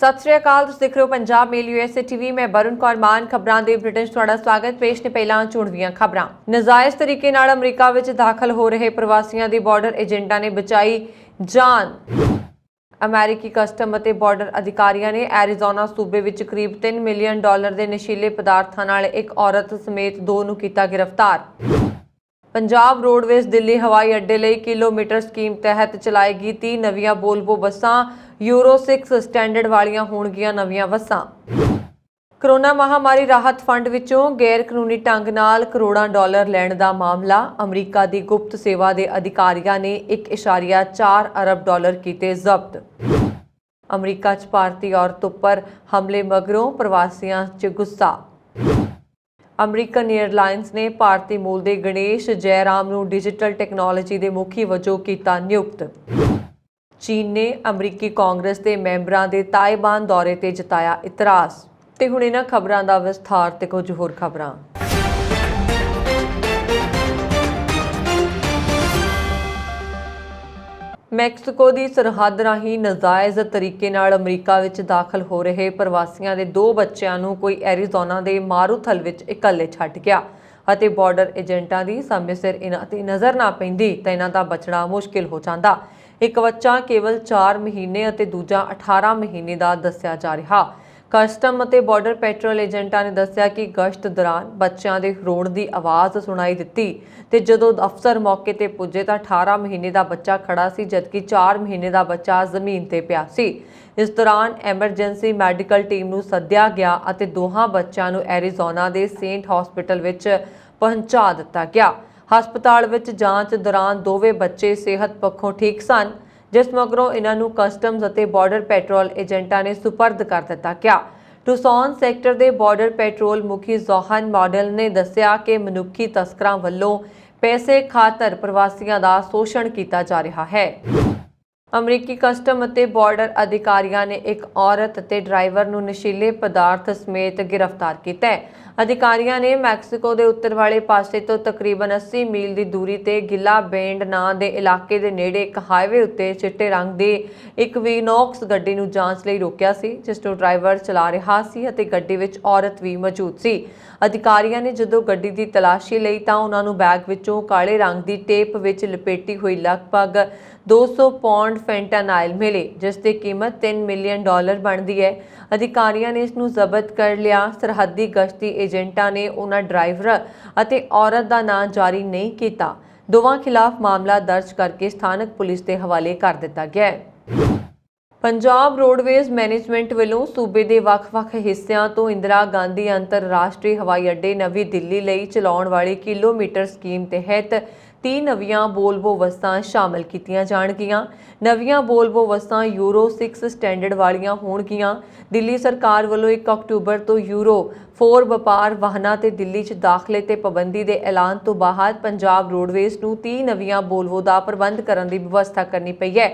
सत श्री अकाल, तुसीं देख रहे हो पंजाब मेल यूएसए टीवी। मैं वरुण कौर मान खबरां दे बुलेटिन 'ਚ ਤੁਹਾਡਾ स्वागत। पेश ने ਪਹਿਲਾਂ ਚੋਣਵੀਆਂ ਖਬਰਾਂ। ਨਜਾਇਜ਼ ਤਰੀਕੇ ਨਾਲ ਅਮਰੀਕਾ ਵਿੱਚ ਦਾਖਲ ਹੋ ਰਹੇ ਪ੍ਰਵਾਸੀਆਂ ਦੀ ਬਾਰਡਰ ਏਜੰਟਾਂ ਨੇ ਬਚਾਈ ਜਾਨ। ਅਮਰੀਕੀ ਕਸਟਮ ਅਤੇ ਬਾਰਡਰ ਅਧਿਕਾਰੀਆਂ ਨੇ ਐਰੀਜ਼ੋਨਾ ਸੂਬੇ ਵਿੱਚ ਕਰੀਬ $3 ਮਿਲੀਅਨ ਦੇ ਨਸ਼ੀਲੇ ਪਦਾਰਥਾਂ ਨਾਲ ਇੱਕ ਔਰਤ ਸਮੇਤ 2 ਨੂੰ ਕੀਤਾ ਗ੍ਰਿਫਤਾਰ। पंजाब रोडवेज दिल्ली हवाई अड्डे ਲਈ किलोमीटर स्कीम तहत चलाएगी 30 नवीं वोल्वो बसां। यूरो 6 स्टैंडर्ड वालियां होणगीਆਂ नवीं बसां। कोरोना महामारी राहत फंड विचों गैर कानूनी ढंग नाल करोड़ां डॉलर लैण दा मामला। अमरीका दी गुप्त सेवा दे अधिकारियां ने 1.4 अरब डॉलर कीते जब्त। अमरीका च भारती औरत उपर हमले मगरों प्रवासियां च गुस्सा। अमरीकन एयरलाइंस ने भारती मूल के गणेश जयराम ਨੂੰ डिजिटल टैक्नोलॉजी के मुखी वजों किया नियुक्त। चीन ने अमरीकी कांग्रेस के मैंबरों के ताइवान दौरे ते जताया इतराज़। ते हुण इन्हां खबरां दा विस्तार ते कुछ होर खबरां। मैक्सीको की सरहद राही नजायज़ तरीके नाल अमरीका विच दाखल हो रहे प्रवासियों के 2 बच्चों को कोई एरीजोना के मारूथल विच इकल्ले छड्ड गया ਅਤੇ ਬਾਰਡਰ ਏਜੰਟਾਂ ਦੀ ਸਮੇਂ ਸਿਰ इन्हां ते नज़र ना पैंदी ਤਾਂ इन्हां दा बचना मुश्किल हो जाता। एक बच्चा केवल 4 महीने ਅਤੇ दूजा 18 महीने का दस्सिया जा रहा। कस्टम ਅਤੇ ਬਾਰਡਰ ਪੈਟਰੋਲ ਏਜੰਟਾਂ ने दस्सिया कि गश्त दौरान बच्चों के रोण की आवाज़ सुनाई दी ਤੇ ਜਦੋਂ अफसर मौके ਤੇ ਪੁੱਜੇ ਤਾਂ 18 महीने का बच्चा खड़ा सी, जबकि 4 महीने का बच्चा ਜ਼ਮੀਨ ਤੇ ਪਿਆ ਸੀ। इस दौरान एमरजेंसी मैडिकल टीम ਨੂੰ सद्दिया गया ਅਤੇ ਦੋਹਾਂ ਬੱਚਿਆਂ ਨੂੰ एरीजोना के सेंट हॉस्पिटल ਵਿੱਚ पहुंचा दिता गया। हस्पताल ਵਿੱਚ ਜਾਂਚ दौरान ਦੋਵੇਂ ਬੱਚੇ सेहत पक्षों ठीक सन, जिस मगरों इन्हां ਨੂੰ कस्टम्स ਅਤੇ ਬਾਰਡਰ ਪੈਟਰੋਲ ਏਜੰਟਾਂ ने सुपर्द कर दिता गया। टूसॉन सैक्टर के बार्डर पैट्रोल मुखी जोहन मॉडल ने दस्सिया कि मनुखी तस्करां वल्लों पैसे खातर प्रवासियों का शोषण किया जा रहा है। अमरीकी कस्टम ਅਤੇ ਬਾਰਡਰ अधिकारियों ने एक औरत ਅਤੇ ड्राइवर ਨੂੰ नशीले पदार्थ समेत गिरफ्तार किया है। अधिकारियों ने मैक्सीको के उत्तर वाले पासे तो तकरीबन 80 मील की दूरी ते गिला बेंड नां दे इलाके के नेड़े एक हाईवे उत्ते चिट्टे रंग की एक विनॉक्स गड्डी नूं जांच लई रोकिया सी, जिस नूं ड्राइवर चला रहा सी अते गड्डी विच औरत भी मौजूद सी। अधिकारियों ने जदों गड्डी की तलाशी लई तां उन्हां नूं बैग विचों काले रंग की टेप विच लपेटी हुई लगभग 200 पौंड फैंटानाइल मिले, जिसकी कीमत $3 मिलियन बनती है। अधिकारियों ने इसनूं जब्त कर लिया। सरहदी गश्ती एजेंटा ने उन्हां ड्राइवर अते औरत का नाम जारी नहीं किया। दोवां खिलाफ मामला दर्ज करके स्थानक पुलिस के हवाले कर दिता गया है। पंजाब रोडवेज मैनेजमेंट वालों सूबे के ਵੱਖ-ਵੱਖ हिस्सों तो इंदिरा गांधी अंतरराष्ट्रीय हवाई अड्डे नवी दिल्ली ਲਈ चलाउण वाली किलोमीटर स्कीम तहत 30 नवीं वोल्वो बसां शामिल कीतियां जाणगीਆਂ। नवीं वोल्वो बसां यूरो 6 स्टैंडर्ड वालियां होणगीਆਂ। दिल्ली सरकार वालों 1 अक्तूबर तो यूरो 4 ਵਪਾਰ वाहनां ते दिल्ली च दाखले ते पाबंदी के ऐलान तो बाद पंजाब रोडवेज नूं 30 नवीं वोल्वो का प्रबंध करने की व्यवस्था करनी पई है।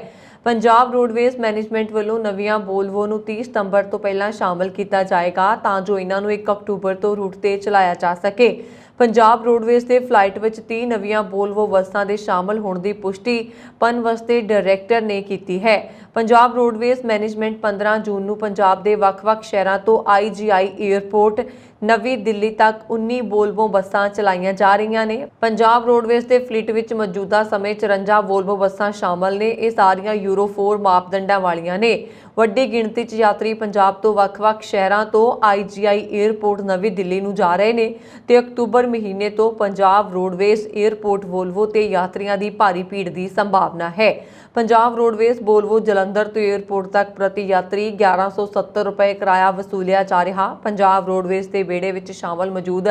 पंजाब रोडवेज मैनेजमेंट वालों नवीं वोल्वो नूं 30 सितंबर तो पहला शामिल किया जाएगा तां जो इन्हां नूं 1 अक्तूबर तो रूट ते चलाया जा सके। पंजाब रोडवेज के फ्लाइट विच 30 नवीं वोल्वो बसां दे शामिल होने की पुष्टि पनबस के डायरैक्टर ने की है। पंजाब रोडवेज मैनेजमेंट 15 जून नूं पंजाब के ਵੱਖ-ਵੱਖ शहरों तो IGI एयरपोर्ट नवी दिल्ली तक 19 वोल्वो बसां चलाईयां जा रही ने। पंजाब रोडवेज के फ्लीट विच मौजूदा समय 54 वोल्वो बसां शामिल ने। ये सारियां यूरो 4 मापदंडां वालियां ने। वड्डी गिणती च यात्री पंजाब तो ਵੱਖ-ਵੱਖ शहरों तो IGI एयरपोर्ट नवी दिल्ली नूं जा रहे हैं ते अक्तूबर महीने तो पंजाब रोडवेज एयरपोर्ट वोल्वो ते यात्रियों की भारी भीड़ की संभावना है। पंजाब रोडवेज वोल्वो जलंधर तो एयरपोर्ट तक प्रति यात्री 1170 रुपए किराया वसूलिया जा रहा। पंजाब रोडवेज के बेड़े विच शामिल मौजूद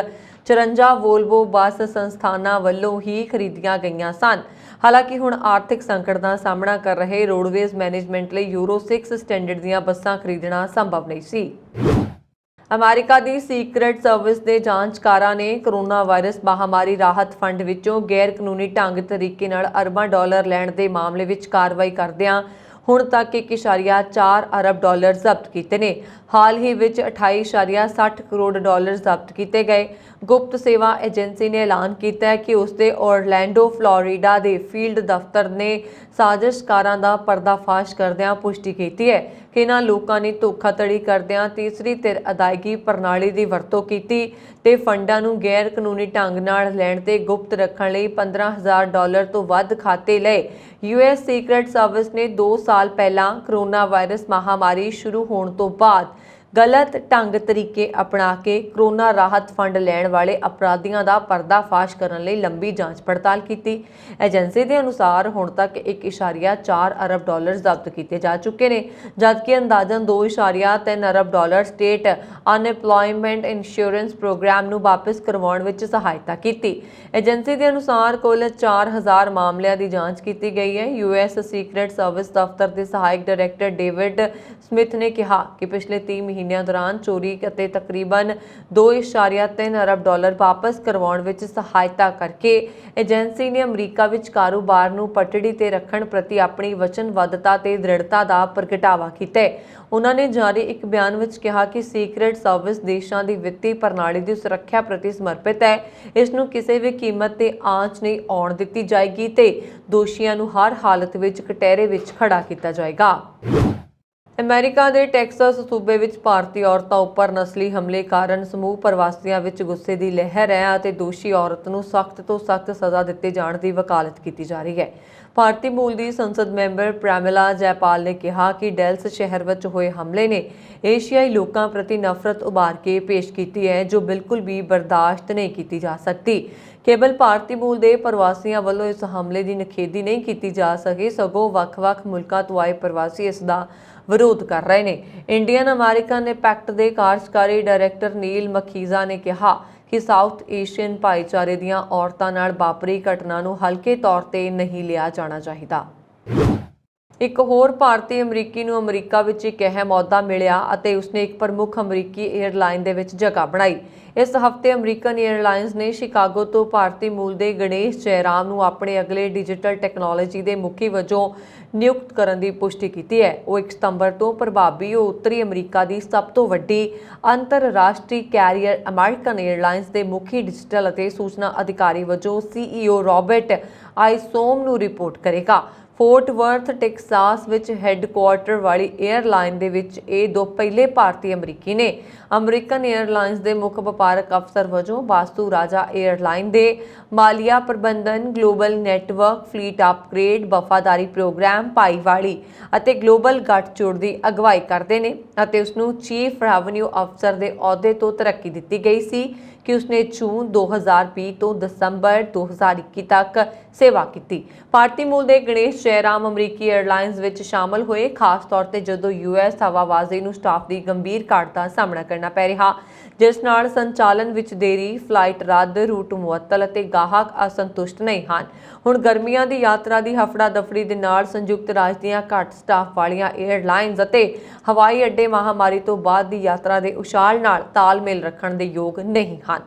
54 वोल्वो बस संस्थानां वल्लों ही खरीदियां गईयां सन। हालांकि हुण आर्थिक संकट का सामना कर रहे रोडवेज मैनेजमेंट लई यूरो 6 स्टैंडर्ड दीयां बसां खरीदना संभव नहीं सी। अमेरिका की सीक्रेट सर्विस के जांचकारां ने कोरोना वायरस महामारी राहत फंड विचों गैर कानूनी ढंग तरीके नाल अरबां डॉलर लैण के मामले विच कार्रवाई करदिआं हुण तक 1.4 अरब डॉलर जब्त किए ने। हाल ही विच 28.60 करोड़ डॉलर जब्त किए गए। गुप्त सेवा एजेंसी ने ऐलान किया कि उसके ओरलैंडो फ्लोरिडा के फील्ड दफ्तर ने साजिशकारां दा पर्दाफाश करदिआं पुष्टि की है। ਕਿ ਇਹਨਾਂ ਲੋਕਾਂ ਨੇ ਧੋਖਾਧੜੀ ਕਰਦਿਆਂ ਤੀਸਰੀ ਧਿਰ ਅਦਾਇਗੀ ਪ੍ਰਣਾਲੀ ਦੀ ਵਰਤੋਂ ਕੀਤੀ ਤੇ ਫੰਡਾਂ ਨੂੰ ਗੈਰ ਕਾਨੂੰਨੀ ਢੰਗ ਨਾਲ ਲੈਣ ਤੇ ਗੁਪਤ ਰੱਖਣ ਲਈ $15,000 ਤੋਂ ਵੱਧ ਖਾਤੇ ਲਏ। US ਸੀਕ੍ਰੇਟ ਸਰਵਿਸ ਨੇ 2 ਸਾਲ ਪਹਿਲਾਂ ਕੋਰੋਨਾ ਵਾਇਰਸ ਮਹਾਮਾਰੀ ਸ਼ੁਰੂ ਹੋਣ ਤੋਂ ਬਾਅਦ ਗਲਤ ਢੰਗ ਤਰੀਕੇ ਅਪਣਾ ਕੇ ਕੋਰੋਨਾ ਰਾਹਤ ਫੰਡ ਲੈਣ ਵਾਲੇ ਅਪਰਾਧੀਆਂ ਦਾ ਪਰਦਾਫਾਸ਼ ਕਰਨ ਲਈ ਲੰਬੀ ਜਾਂਚ ਪੜਤਾਲ ਕੀਤੀ। ਏਜੰਸੀ ਦੇ ਅਨੁਸਾਰ ਹੁਣ ਤੱਕ $1.4 ਅਰਬ ਜ਼ਬਤ ਕੀਤੇ ਜਾ ਚੁੱਕੇ ਨੇ, ਜਦਕਿ ਅੰਦਾਜ਼ਨ $2.3 ਅਰਬ ਸਟੇਟ ਅਨਐਮਪਲੋਇਮੈਂਟ ਇੰਸ਼ੋਰੈਂਸ ਪ੍ਰੋਗਰਾਮ ਨੂੰ ਵਾਪਸ ਕਰਵਾਉਣ ਵਿੱਚ ਸਹਾਇਤਾ ਕੀਤੀ। ਏਜੰਸੀ ਦੇ ਅਨੁਸਾਰ ਕੁੱਲ 4000 ਮਾਮਲਿਆਂ ਦੀ ਜਾਂਚ ਕੀਤੀ ਗਈ ਹੈ। US ਸੀਕ੍ਰੇਟ ਸਰਵਿਸ ਦਫ਼ਤਰ ਦੇ ਸਹਾਇਕ ਡਾਇਰੈਕਟਰ ਡੇਵਿਡ ਸਮਿਥ ਨੇ ਕਿਹਾ ਕਿ ਪਿਛਲੇ 3 ਮਹੀਨਿਆਂ ਦੌਰਾਨ ਚੋਰੀ ਅਤੇ ਤਕਰੀਬਨ $2.3 ਅਰਬ ਵਾਪਸ ਕਰਵਾਉਣ ਵਿੱਚ ਸਹਾਇਤਾ ਕਰਕੇ ਏਜੰਸੀ ਨੇ ਅਮਰੀਕਾ ਵਿੱਚ ਕਾਰੋਬਾਰ ਨੂੰ ਪਟੜੀ ਤੇ ਰੱਖਣ ਪ੍ਰਤੀ ਆਪਣੀ ਵਚਨਬੱਧਤਾ ਤੇ ਦ੍ਰਿੜਤਾ ਦਾ ਪ੍ਰਗਟਾਵਾ ਕੀਤਾ ਹੈ। ਉਹਨਾਂ ਨੇ ਜਾਰੀ ਇੱਕ ਬਿਆਨ ਵਿੱਚ ਕਿਹਾ ਕਿ ਸੀਕ੍ਰੇਟ ਸਰਵਿਸ ਦੇਸ਼ਾਂ ਦੀ ਵਿੱਤੀ ਪ੍ਰਣਾਲੀ ਦੀ ਸੁਰੱਖਿਆ ਪ੍ਰਤੀ ਸਮਰਪਿਤ ਹੈ। ਇਸ ਨੂੰ ਕਿਸੇ ਵੀ ਕੀਮਤ ਤੇ ਆਂਚ ਨਹੀਂ ਆਉਣ ਦਿੱਤੀ ਜਾਏਗੀ ਤੇ ਦੋਸ਼ੀਆਂ ਨੂੰ ਹਰ ਹਾਲਤ ਵਿੱਚ ਕਟਹਿਰੇ ਵਿੱਚ ਖੜਾ ਕੀਤਾ ਜਾਏਗਾ। ਅਮਰੀਕਾ ਦੇ ਟੈਕਸਸ ਸੂਬੇ ਵਿੱਚ ਭਾਰਤੀ ਔਰਤਾਂ ਉੱਪਰ ਨਸਲੀ ਹਮਲੇ ਕਾਰਨ ਸਮੂਹ ਪ੍ਰਵਾਸੀਆਂ ਵਿੱਚ ਗੁੱਸੇ ਦੀ ਲਹਿਰ ਹੈ ਅਤੇ ਦੋਸ਼ੀ ਔਰਤ ਨੂੰ ਸਖਤ ਤੋਂ ਸਖਤ ਸਜ਼ਾ ਦਿੱਤੇ ਜਾਣ ਦੀ ਵਕਾਲਤ ਕੀਤੀ ਜਾ ਰਹੀ ਹੈ। ਭਾਰਤੀ ਮੂਲ ਦੀ ਸੰਸਦ ਮੈਂਬਰ ਪ੍ਰੈਮਿਲਾ ਜੈਪਾਲ ਨੇ ਕਿਹਾ ਕਿ ਡੈਲਸ ਸ਼ਹਿਰ ਵਿੱਚ ਹੋਏ ਹਮਲੇ ਨੇ ਏਸ਼ੀਆਈ ਲੋਕਾਂ ਪ੍ਰਤੀ ਨਫ਼ਰਤ ਉਭਾਰ ਕੇ ਪੇਸ਼ ਕੀਤੀ ਹੈ ਜੋ ਬਿਲਕੁਲ ਵੀ ਬਰਦਾਸ਼ਤ ਨਹੀਂ ਕੀਤੀ ਜਾ ਸਕਦੀ। ਕੇਵਲ ਭਾਰਤੀ ਮੂਲ ਦੇ ਪ੍ਰਵਾਸੀਆਂ ਵੱਲੋਂ ਇਸ ਹਮਲੇ ਦੀ ਨਿਖੇਧੀ ਨਹੀਂ ਕੀਤੀ ਜਾ ਸਕੀ, ਸਗੋਂ ਵੱਖ-ਵੱਖ ਮੁਲਕਾਂ ਤੋਂ ਆਏ ਪ੍ਰਵਾਸੀ ਇਸ ਦਾ ਵਿਰੋਧ ਕਰ ਰਹੇ ਨੇ। ਇੰਡੀਅਨ ਅਮਰੀਕਨ ਇੰਪੈਕਟ ਦੇ ਕਾਰਜਕਾਰੀ ਡਾਇਰੈਕਟਰ ਨੀਲ ਮਖੀਜ਼ਾ ਨੇ ਕਿਹਾ ਕਿ ਸਾਊਥ ਏਸ਼ੀਅਨ ਭਾਈਚਾਰੇ ਦੀਆਂ ਔਰਤਾਂ ਨਾਲ ਵਾਪਰੀ ਘਟਨਾ ਨੂੰ ਹਲਕੇ ਤੌਰ ਤੇ ਨਹੀਂ ਲਿਆ ਜਾਣਾ ਚਾਹੀਦਾ। ਇੱਕ ਹੋਰ ਭਾਰਤੀ ਅਮਰੀਕੀ ਨੂੰ ਅਮਰੀਕਾ ਵਿੱਚ ਇੱਕ ਅਹਿਮ ਅਹੁਦਾ ਮਿਲਿਆ ਅਤੇ ਉਸਨੇ ਇੱਕ ਪ੍ਰਮੁੱਖ ਅਮਰੀਕੀ 에ਅਰਲਾਈਨ ਦੇ ਵਿੱਚ ਜਗ੍ਹਾ ਬਣਾਈ। ਇਸ ਹਫ਼ਤੇ ਅਮਰੀਕਨ 에ਅਰਲਾਈਨਸ ਨੇ ਸ਼ਿਕਾਗੋ ਤੋਂ ਭਾਰਤੀ ਮੂਲ ਦੇ ਗਣੇਸ਼ ਜੈਰਾਮ ਨੂੰ ਆਪਣੇ ਅਗਲੇ ਡਿਜੀਟਲ ਟੈਕਨੋਲੋਜੀ ਦੇ ਮੁਖੀ ਵਜੋਂ ਨਿਯੁਕਤ ਕਰਨ ਦੀ ਪੁਸ਼ਟੀ ਕੀਤੀ ਹੈ। ਉਹ 1 ਸਤੰਬਰ ਤੋਂ ਪ੍ਰਭਾਵੀ ਉੱਤਰੀ ਅਮਰੀਕਾ ਦੀ ਸਭ ਤੋਂ ਵੱਡੀ ਅੰਤਰਰਾਸ਼ਟਰੀ ਕੈਰੀਅਰ ਅਮਰੀਕਨ 에ਅਰਲਾਈਨਸ ਦੇ ਮੁਖੀ ਡਿਜੀਟਲ ਅਤੇ ਸੂਚਨਾ ਅਧਿਕਾਰੀ ਵਜੋਂ CEO ਰੌਬਰਟ ਆਈਸੋਮ ਨੂੰ ਰਿਪੋਰਟ ਕਰੇਗਾ। ਫੋਰਟ ਵਰਥ ਟੈਕਸਾਸ ਵਿੱਚ ਹੈੱਡਕੁਆਰਟਰ ਵਾਲੀ 에ਅਰਲਾਈਨ ਦੇ ਵਿੱਚ ਇਹ 2 ਪਹਿਲੇ ਭਾਰਤੀ ਅਮਰੀਕੀ ਨੇ। ਅਮਰੀਕਨ 에ਅਰਲਾਈਨਸ ਦੇ ਮੁੱਖ ਵਪਾਰਕ ਅਫਸਰ ਵਜੋਂ ਵਾਸਤੂ ਰਾਜਾ 에ਅਰਲਾਈਨ ਦੇ ਮਾਲੀਆ ਪ੍ਰਬੰਧਨ, ਗਲੋਬਲ ਨੈਟਵਰਕ, ਫਲੀਟ ਅਪਗ੍ਰੇਡ, ਵਫਾਦਾਰੀ ਪ੍ਰੋਗਰਾਮ, ਭਾਈਵਾਲੀ ਅਤੇ ਗਲੋਬਲ ਗੱਠਜੋੜ ਦੀ ਅਗਵਾਈ ਕਰਦੇ ਨੇ ਅਤੇ ਉਸ ਨੂੰ ਚੀਫ ਰੈਵਨਿਊ ਅਫਸਰ ਦੇ ਅਹੁਦੇ ਤੋਂ ਤਰੱਕੀ ਦਿੱਤੀ ਗਈ ਸੀ ਕਿ ਉਸਨੇ ਜੂਨ 2020 ਤੋਂ ਦਸੰਬਰ 2021 ਤੱਕ ਸੇਵਾ ਕੀਤੀ। ਭਾਰਤੀ ਮੂਲ ਦੇ ਗਣੇਸ਼ ਜੈਰਾਮ ਅਮਰੀਕੀ 에ਅਰਲਾਈਨਸ ਵਿੱਚ ਸ਼ਾਮਲ ਹੋਏ, ਖਾਸ ਤੌਰ ਤੇ ਜਦੋਂ US ਹਵਾਬਾਜ਼ੀ ਨੂੰ ਸਟਾਫ ਦੀ ਗੰਭੀਰ ਘਾਟ ਦਾ ਸਾਹਮਣਾ ਕਰਨਾ ਪੈ ਰਿਹਾ, ਜਿਸ ਨਾਲ ਸੰਚਾਲਨ ਵਿੱਚ ਦੇਰੀ, ਫਲਾਈਟ ਰੱਦ, ਰੂਟ ਮੁਅੱਤਲ ਅਤੇ ਗਾਹਕ ਅਸੰਤੁਸ਼ਟ ਨਹੀਂ ਹਨ। ਹੁਣ ਗਰਮੀਆਂ ਦੀ ਯਾਤਰਾ ਦੀ ਹਫੜਾ-ਦਫੜੀ ਦੇ ਨਾਲ ਸੰਯੁਕਤ ਰਾਜ ਦੀਆਂ ਘੱਟ ਸਟਾਫ ਵਾਲੀਆਂ 에ਅਰਲਾਈਨਸ ਅਤੇ ਹਵਾਈ ਅੱਡੇ ਮਹਾਮਾਰੀ ਤੋਂ ਬਾਅਦ ਦੀ ਯਾਤਰਾ ਦੇ ਉਛਾਲ ਨਾਲ ਤਾਲਮੇਲ ਰੱਖਣ ਦੇ ਯੋਗ ਨਹੀਂ ਹਨ।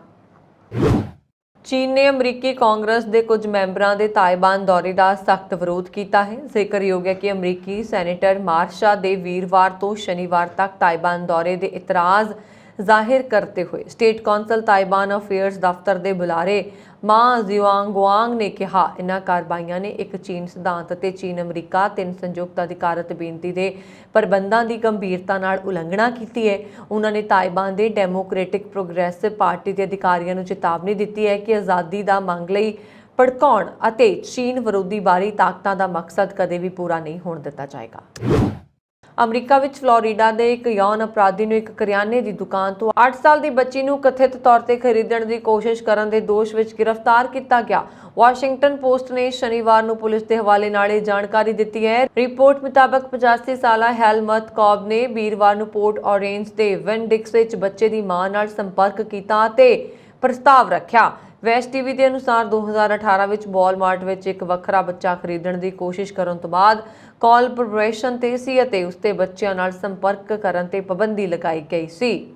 ਚੀਨ ਨੇ ਅਮਰੀਕੀ ਕਾਂਗਰਸ ਦੇ ਕੁਝ ਮੈਂਬਰਾਂ ਦੇ ਤਾਇਵਾਨ ਦੌਰੇ ਦਾ ਸਖਤ ਵਿਰੋਧ ਕੀਤਾ ਹੈ। ਜ਼ਿਕਰਯੋਗ ਹੈ ਕਿ ਅਮਰੀਕੀ ਸੈਨੇਟਰ ਮਾਰਸ਼ਾ ਦੇ ਵੀਰਵਾਰ ਤੋਂ ਸ਼ਨੀਵਾਰ ਤੱਕ ਤਾਇਵਾਨ ਦੌਰੇ ਦੇ ਇਤਰਾਜ਼ ਜ਼ਾਹਿਰ ਕਰਦੇ ਹੋਏ ਸਟੇਟ ਕੌਂਸਲ ਤਾਇਵਾਨ ਅਫੇਅਰਸ ਦਫ਼ਤਰ ਦੇ ਬੁਲਾਰੇ ਮਾ ਜ਼ਿਆਂਗਵਾਂਗ ਨੇ ਕਿਹਾ, ਇਨ੍ਹਾਂ ਕਾਰਵਾਈਆਂ ਨੇ ਇੱਕ ਚੀਨ ਸਿਧਾਂਤ ਅਤੇ ਚੀਨ ਅਮਰੀਕਾ 3 ਸੰਯੁਕਤ ਅਧਿਕਾਰਤ ਬੇਨਤੀ ਦੇ ਪ੍ਰਬੰਧਾਂ ਦੀ ਗੰਭੀਰਤਾ ਨਾਲ ਉਲੰਘਣਾ ਕੀਤੀ ਹੈ। ਉਹਨਾਂ ਨੇ ਤਾਇਵਾਨ ਦੇ ਡੈਮੋਕ੍ਰੈਟਿਕ ਪ੍ਰੋਗਰੈਸਿਵ ਪਾਰਟੀ ਦੇ ਅਧਿਕਾਰੀਆਂ ਨੂੰ ਚੇਤਾਵਨੀ ਦਿੱਤੀ ਹੈ ਕਿ ਆਜ਼ਾਦੀ ਦਾ ਮੰਗ ਲਈ ਭੜਕਾਉਣ ਅਤੇ ਚੀਨ ਵਿਰੋਧੀ ਬਾਹਰੀ ਤਾਕਤਾਂ ਦਾ ਮਕਸਦ ਕਦੇ ਵੀ ਪੂਰਾ ਨਹੀਂ ਹੋਣ ਦਿੱਤਾ ਜਾਏਗਾ। ਅਮਰੀਕਾ ਵਿੱਚ ਫਲੋਰੀਡਾ ਦੇ ਇੱਕ ਯੌਨ ਅਪਰਾਧੀ ਨੂੰ ਇੱਕ ਕਰਿਆਨੇ ਦੀ ਦੁਕਾਨ ਤੋਂ 8 ਸਾਲ ਦੀ ਬੱਚੀ ਨੂੰ ਕਥਿਤ ਤੌਰ ਤੇ ਖਰੀਦਣ ਦੀ ਕੋਸ਼ਿਸ਼ ਕਰਨ ਦੇ ਦੋਸ਼ ਵਿੱਚ ਗ੍ਰਿਫਤਾਰ ਕੀਤਾ ਗਿਆ। ਵਾਸ਼ਿੰਗਟਨ ਪੋਸਟ ਨੇ ਸ਼ਨੀਵਾਰ ਨੂੰ ਪੁਲਿਸ ਦੇ ਹਵਾਲੇ ਨਾਲ ਇਹ ਜਾਣਕਾਰੀ ਦਿੱਤੀ ਹੈ। ਰਿਪੋਰਟ ਮੁਤਾਬਕ 85 ਸਾਲਾ ਹੈਲਮਟ ਕੌਬ ਨੇ ਵੀਰਵਾਰ ਨੂੰ ਪੋਰਟ ਔਰੇਂਜ ਦੇ ਵਿਨਡਿਕਸ ਵਿੱਚ ਬੱਚੇ ਦੀ ਮਾਂ ਨਾਲ ਸੰਪਰਕ ਕੀਤਾ ਅਤੇ ਪ੍ਰਸਤਾਵ ਰੱਖਿਆ। ਵੈਸਟ ਟੀਵੀ ਦੇ ਅਨੁਸਾਰ 2018 ਵਿੱਚ ਵਾਲਮਾਰਟ ਵਿੱਚ ਇੱਕ ਵੱਖਰਾ ਬੱਚਾ ਖਰੀਦਣ ਦੀ ਕੋਸ਼ਿਸ਼ ਕਰਨ ਤੋਂ ਬਾਅਦ ਕਾਲ ਪ੍ਰੋਬੇਸ਼ਨ ਤੇ ਸੀ ਅਤੇ ਉਸਦੇ ਬੱਚਿਆਂ ਨਾਲ ਸੰਪਰਕ ਕਰਨ ਤੇ ਪਾਬੰਦੀ ਲਗਾਈ ਗਈ ਸੀ।